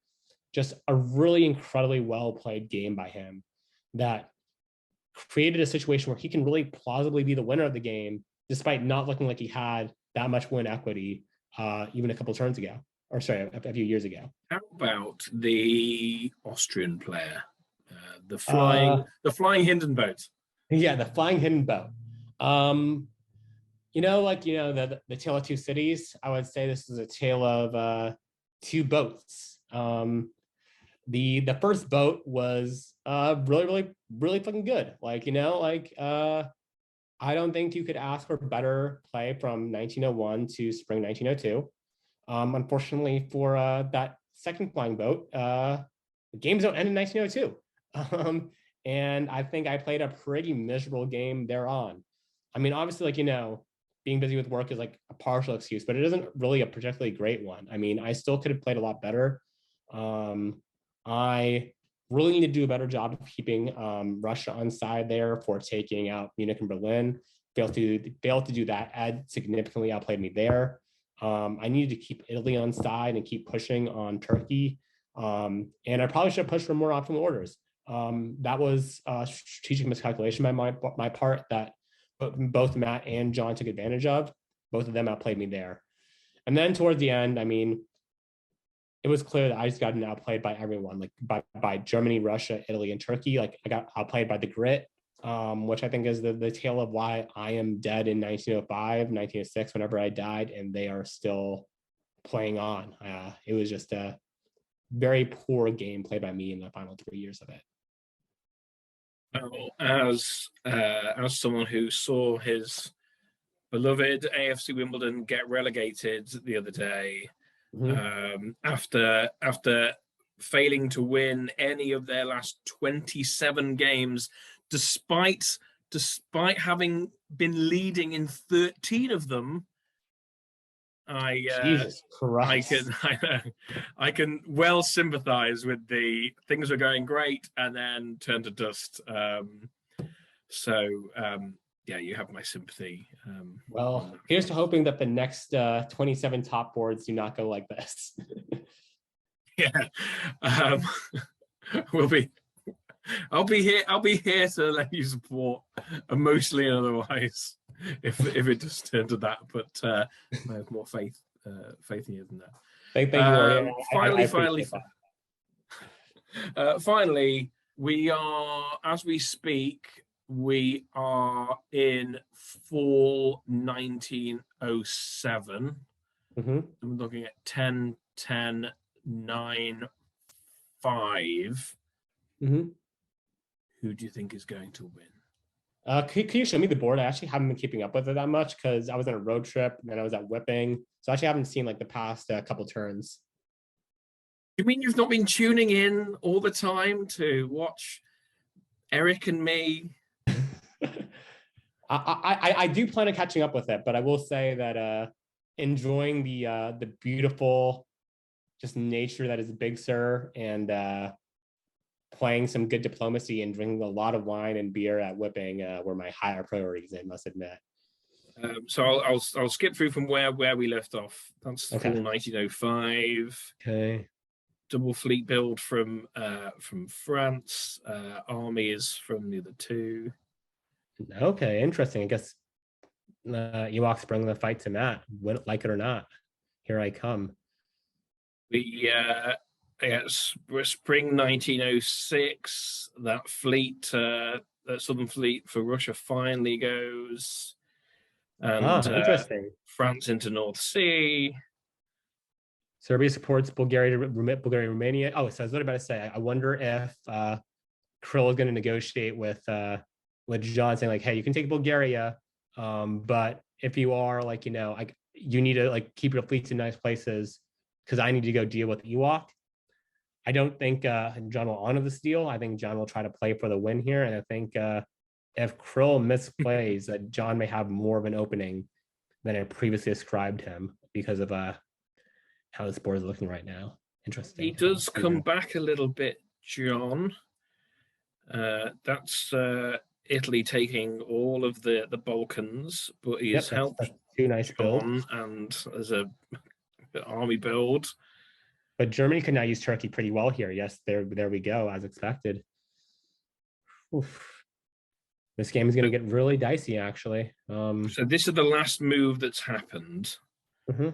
Just a really incredibly well-played game by him that created a situation where he can really plausibly be the winner of the game, despite not looking like he had that much win equity even a couple of turns ago. Or sorry, a few years ago. How about the Austrian player, the flying hidden boat? Yeah, the flying hidden boat. The tale of two cities. I would say this is a tale of two boats. The first boat was really, really fucking good. I don't think you could ask for better play from 1901 to spring 1902. Unfortunately for that second flying boat, the games don't end in 1902. And I think I played a pretty miserable game thereon. Obviously, being busy with work is a partial excuse, but it isn't really a particularly great one. I still could have played a lot better. I really need to do a better job of keeping Russia on side there for taking out Munich and Berlin. Failed to do that. Ed significantly outplayed me there. I needed to keep Italy on side and keep pushing on Turkey. And I probably should have pushed for more optimal orders. That was a strategic miscalculation by my part that both Matt and John took advantage of. Both of them outplayed me there. And then towards the end, it was clear that I just got outplayed by everyone, by Germany, Russia, Italy, and Turkey. I got outplayed by the grit, which I think is the tale of why I am dead in 1905, 1906, whenever I died, and they are still playing on. It was just a very poor game played by me in the final 3 years of it. As someone who saw his beloved AFC Wimbledon get relegated the other day, after failing to win any of their last 27 games, despite having been leading in 13 of them, Jesus Christ. I can well sympathize with the things were going great and then turn to dust. yeah, you have my sympathy. Well, here's to hoping that the next 27 top boards do not go like this. Yeah, we'll be. I'll be here. I'll be here to let you support emotionally and otherwise, if it does turn to that. But I have more faith in you than that. Thank you, Warrior. Finally, we are, as we speak, we are in fall 1907. Mm-hmm. I'm looking at 10, 10, 9, 5. Mm-hmm. Who do you think is going to win? Can you show me the board? I actually haven't been keeping up with it that much because I was on a road trip and then I was at whipping. So I actually haven't seen like the past couple turns. You mean you've not been tuning in all the time to watch Eric and me? I do plan on catching up with it, but I will say that enjoying the beautiful just nature that is Big Sur and playing some good diplomacy and drinking a lot of wine and beer at whipping were my higher priorities, I must admit. So I'll skip through from where we left off. That's okay. Fall 1905. Okay. Double fleet build from France. Army is from the other two. Okay, interesting. I guess Ewoks bring the fight to Matt. Like it or not, here I come. We're spring 1906. That fleet, that Southern Fleet for Russia finally goes, and interesting. France into North Sea. Serbia supports Bulgaria, Romania. Oh, so I was about to say, I wonder if Krill is going to negotiate with John, saying like, hey, you can take Bulgaria, but if you are like, you need to like keep your fleets in nice places because I need to go deal with Ewok. I don't think John will honor this deal. I think John will try to play for the win here, and I think if Krill misplays, that John may have more of an opening than I previously ascribed him because of how this board is looking right now. Interesting. He does come back a little bit, John. That's Italy taking all of the Balkans, but he's helped that's two nice John and as a army build. But Germany can now use Turkey pretty well here. Yes, there we go, as expected. Oof. This game is going to get really dicey, actually. So this is the last move that's happened. Mm-hmm.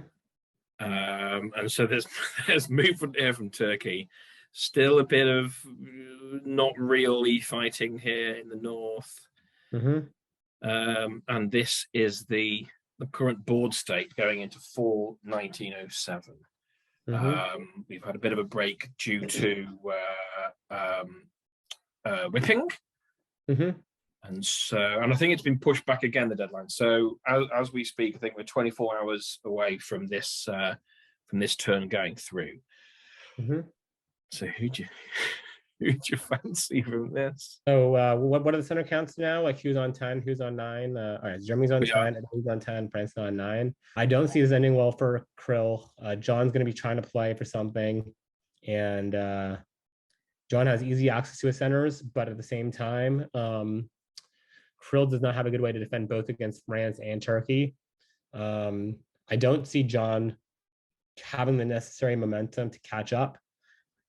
And so there's movement here from Turkey. Still a bit of not really fighting here in the north. Mm-hmm. And this is the current board state going into fall 1907. Mm-hmm. We've had a bit of a break due to whipping. Mm-hmm. And I think it's been pushed back again, the deadline. So as we speak, I think we're 24 hours away from this turn going through. Mm-hmm. So who'd you fancy from this? So what are the center counts now? Like who's on 10, who's on 9? All right, Germany's on 10, and who's on 10, France on 9. I don't see this ending well for Krill. John's going to be trying to play for something, and John has easy access to his centers, but at the same time, Krill does not have a good way to defend both against France and Turkey. I don't see John having the necessary momentum to catch up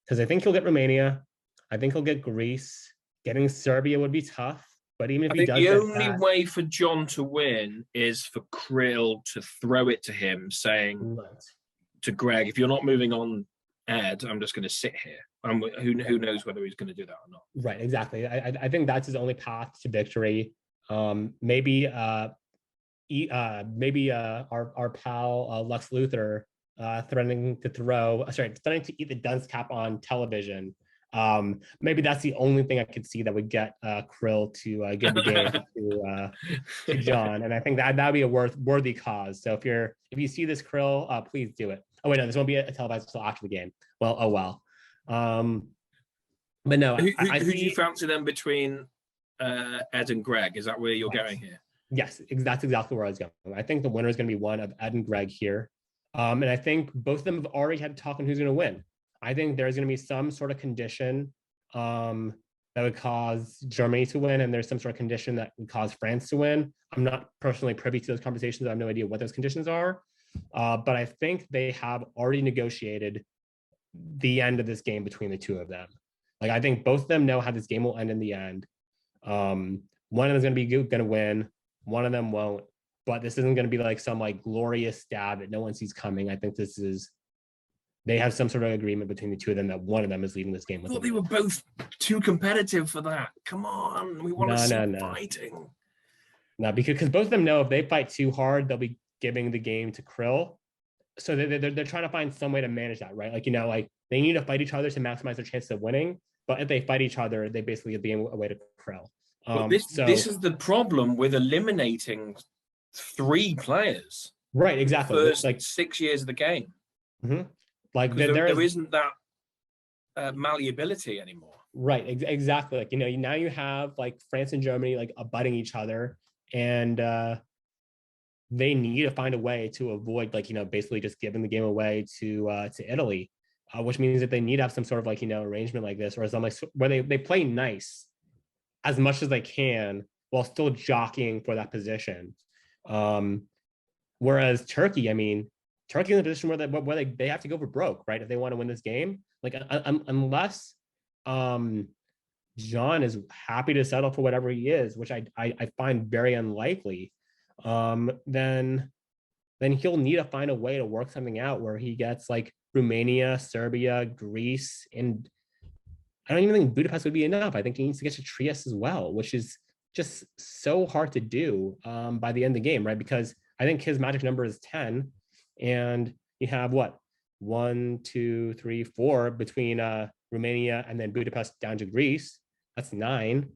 because I think he'll get Romania. I think he'll get Greece. Getting Serbia would be tough, but even if he does, the only way for John to win is for Krill to throw it to him, saying to Greg, "If you're not moving on, Ed, I'm just going to sit here." Who knows whether he's going to do that or not? Right, exactly. I think that's his only path to victory. Maybe our pal Lex Luthor threatening to eat the dunce cap on television. Maybe that's the only thing I could see that would get Krill to give the game to John, and I think that'd be a worthy cause. So if you see this, Krill, please do it. Oh wait, no, this won't be a televised until after the game. Well, oh well. But no, who do you fancy then between Ed and Greg? Is that where you're going here? Yes, that's exactly where I was going. I think the winner is going to be one of Ed and Greg here. And I think both of them have already had to talk on who's going to win. I think there's going to be some sort of condition that would cause Germany to win, and there's some sort of condition that would cause France to win. I'm not personally privy to those conversations. I have no idea what those conditions are. But I think they have already negotiated the end of this game between the two of them. Like, I think both of them know how this game will end in the end. One of them is going to win. One of them won't. But this isn't going to be like some like glorious stab that no one sees coming. I think they have some sort of agreement between the two of them that one of them is leaving this game. I thought they were both too competitive for that. Come on, we want to see fighting. No, because both of them know if they fight too hard, they'll be giving the game to Krill. So they're trying to find some way to manage that, right? Like, like they need to fight each other to maximize their chances of winning. But if they fight each other, they basically give the game away to Krill. This is the problem with eliminating 3 players. Right, exactly. First, like 6 years of the game. Mm-hmm. Like there isn't that malleability anymore. Right, exactly. Like, now you have like France and Germany like abutting each other, and they need to find a way to avoid like basically just giving the game away to Italy, which means that they need to have some sort of like arrangement like this, or something like where they play nice as much as they can while still jockeying for that position. Whereas Turkey, Turkey's in a position where they have to go for broke, right? If they want to win this game, like unless John is happy to settle for whatever he is, which I find very unlikely, then he'll need to find a way to work something out where he gets like Romania, Serbia, Greece, and I don't even think Budapest would be enough. I think he needs to get to Trieste as well, which is just so hard to do by the end of the game, right? Because I think his magic number is 10, and you have what? 1, 2, 3, 4 between Romania and then Budapest down to Greece. That's 9.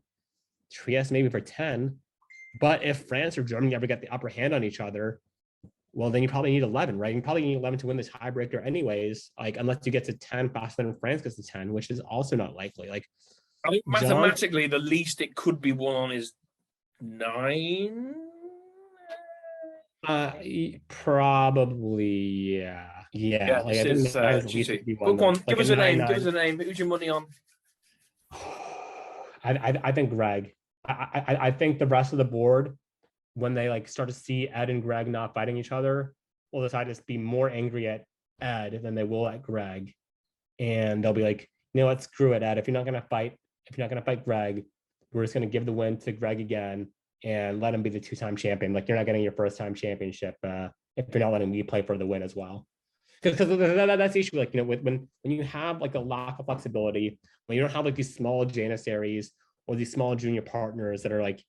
Trieste maybe for 10. But if France or Germany ever get the upper hand on each other, well, then you probably need 11, right? You probably need 11 to win this tiebreaker anyways, like unless you get to 10 faster than France gets to 10, which is also not likely. Like, I think mathematically, the least it could be won is 9. Probably, yeah. Like, I think book one. Give us a name. Give us a name. Who's your money on? I think Greg. I think the rest of the board, when they like start to see Ed and Greg not fighting each other, will decide to be more angry at Ed than they will at Greg, and they'll be like, what, screw it, Ed. If you're not gonna fight Greg, we're just gonna give the win to Greg again and let him be the 2-time champion. Like, you're not getting your first-time championship if you're not letting me play for the win as well. Because that's the issue. Like, when you have like a lack of flexibility, when you don't have like these small janissaries or these small junior partners that are like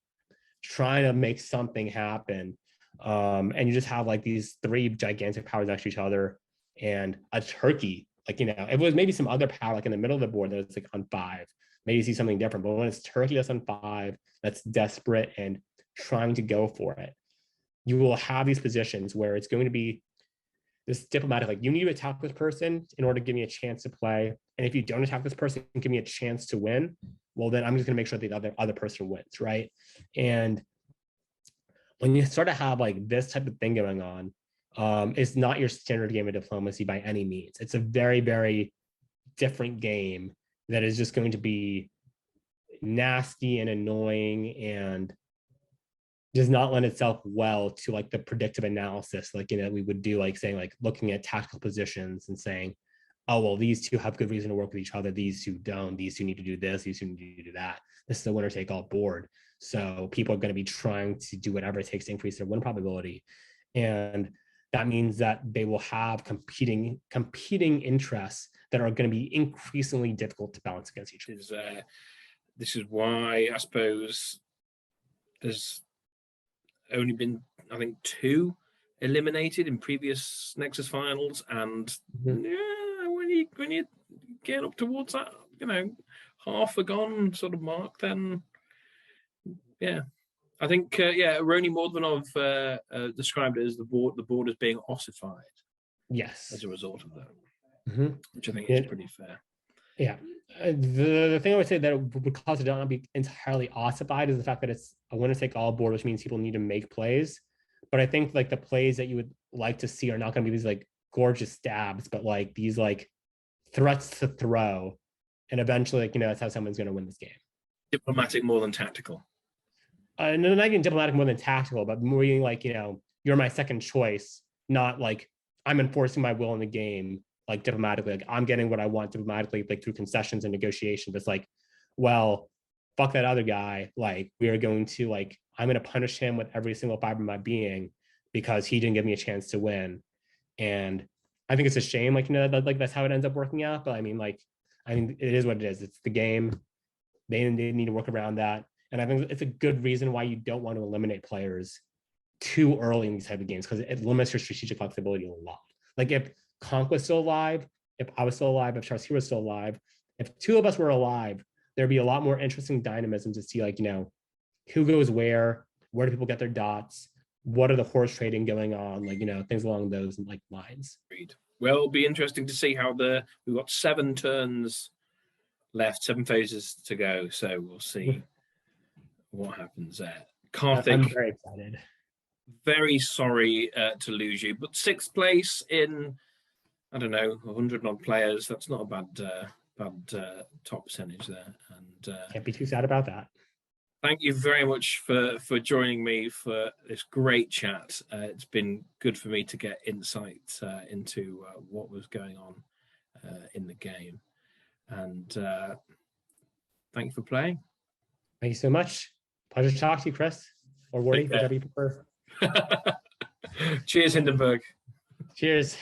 trying to make something happen, and you just have like these 3 gigantic powers next to each other, and a Turkey, like, if it was maybe some other power like in the middle of the board that's like on 5, maybe you see something different. But when it's Turkey that's on 5, that's desperate and trying to go for it, you will have these positions where it's going to be this diplomatic, like, you need to attack this person in order to give me a chance to play. And if you don't attack this person and give me a chance to win, well, then I'm just gonna make sure the other person wins, right? And when you start to have like this type of thing going on, it's not your standard game of diplomacy by any means. It's a very, very different game that is just going to be nasty and annoying and does not lend itself well to like the predictive analysis, like, we would do, like saying, like looking at tactical positions and saying, oh, well, these two have good reason to work with each other. These two don't. These two need to do this. These two need to do that. This is a winner take all board. So people are going to be trying to do whatever it takes to increase their win probability. And that means that they will have competing interests that are going to be increasingly difficult to balance against each other. This is why I suppose there's only been, I think, 2 eliminated in previous Nexus finals, and when you get up towards that, half a gone sort of mark, then I think Roni Mordvanov described it as the board as being ossified. Yes, as a result of that, which I think is pretty fair. Yeah. The thing I would say that would cause it to not be entirely ossified is the fact that it's a winner take all board, which means people need to make plays. But I think like the plays that you would like to see are not going to be these like gorgeous stabs, but like these like threats to throw, and eventually, like, that's how someone's going to win this game. Diplomatic more than tactical. No, not even diplomatic more than tactical, but more being like, you're my second choice, not like I'm enforcing my will in the game, like diplomatically, like I'm getting what I want diplomatically, like through concessions and negotiation. But it's like, well, fuck that other guy. Like we are going to I'm going to punish him with every single fiber of my being because he didn't give me a chance to win. And I think it's a shame, that's how it ends up working out. But I mean, it is what it is. It's the game. They need to work around that. And I think it's a good reason why you don't want to eliminate players too early in these type of games, because it limits your strategic flexibility a lot. Like if Conk was still alive, if I was still alive, if Charles was still alive, if two of us were alive, there'd be a lot more interesting dynamism to see, who goes where do people get their dots, what are the horse trading going on, things along those lines. Well, it'll be interesting to see how we've got 7 turns left, 7 phases to go, so we'll see what happens there. Karthik, I'm very excited. Very sorry to lose you, but 6th place in, I don't know, 100 odd players. That's not a bad top percentage there. And can't be too sad about that. Thank you very much for joining me for this great chat. It's been good for me to get insight into what was going on in the game. And thank you for playing. Thank you so much. Pleasure to talk to you, Chris, or Wardy, whichever you prefer. Cheers, Hindenburg. Cheers.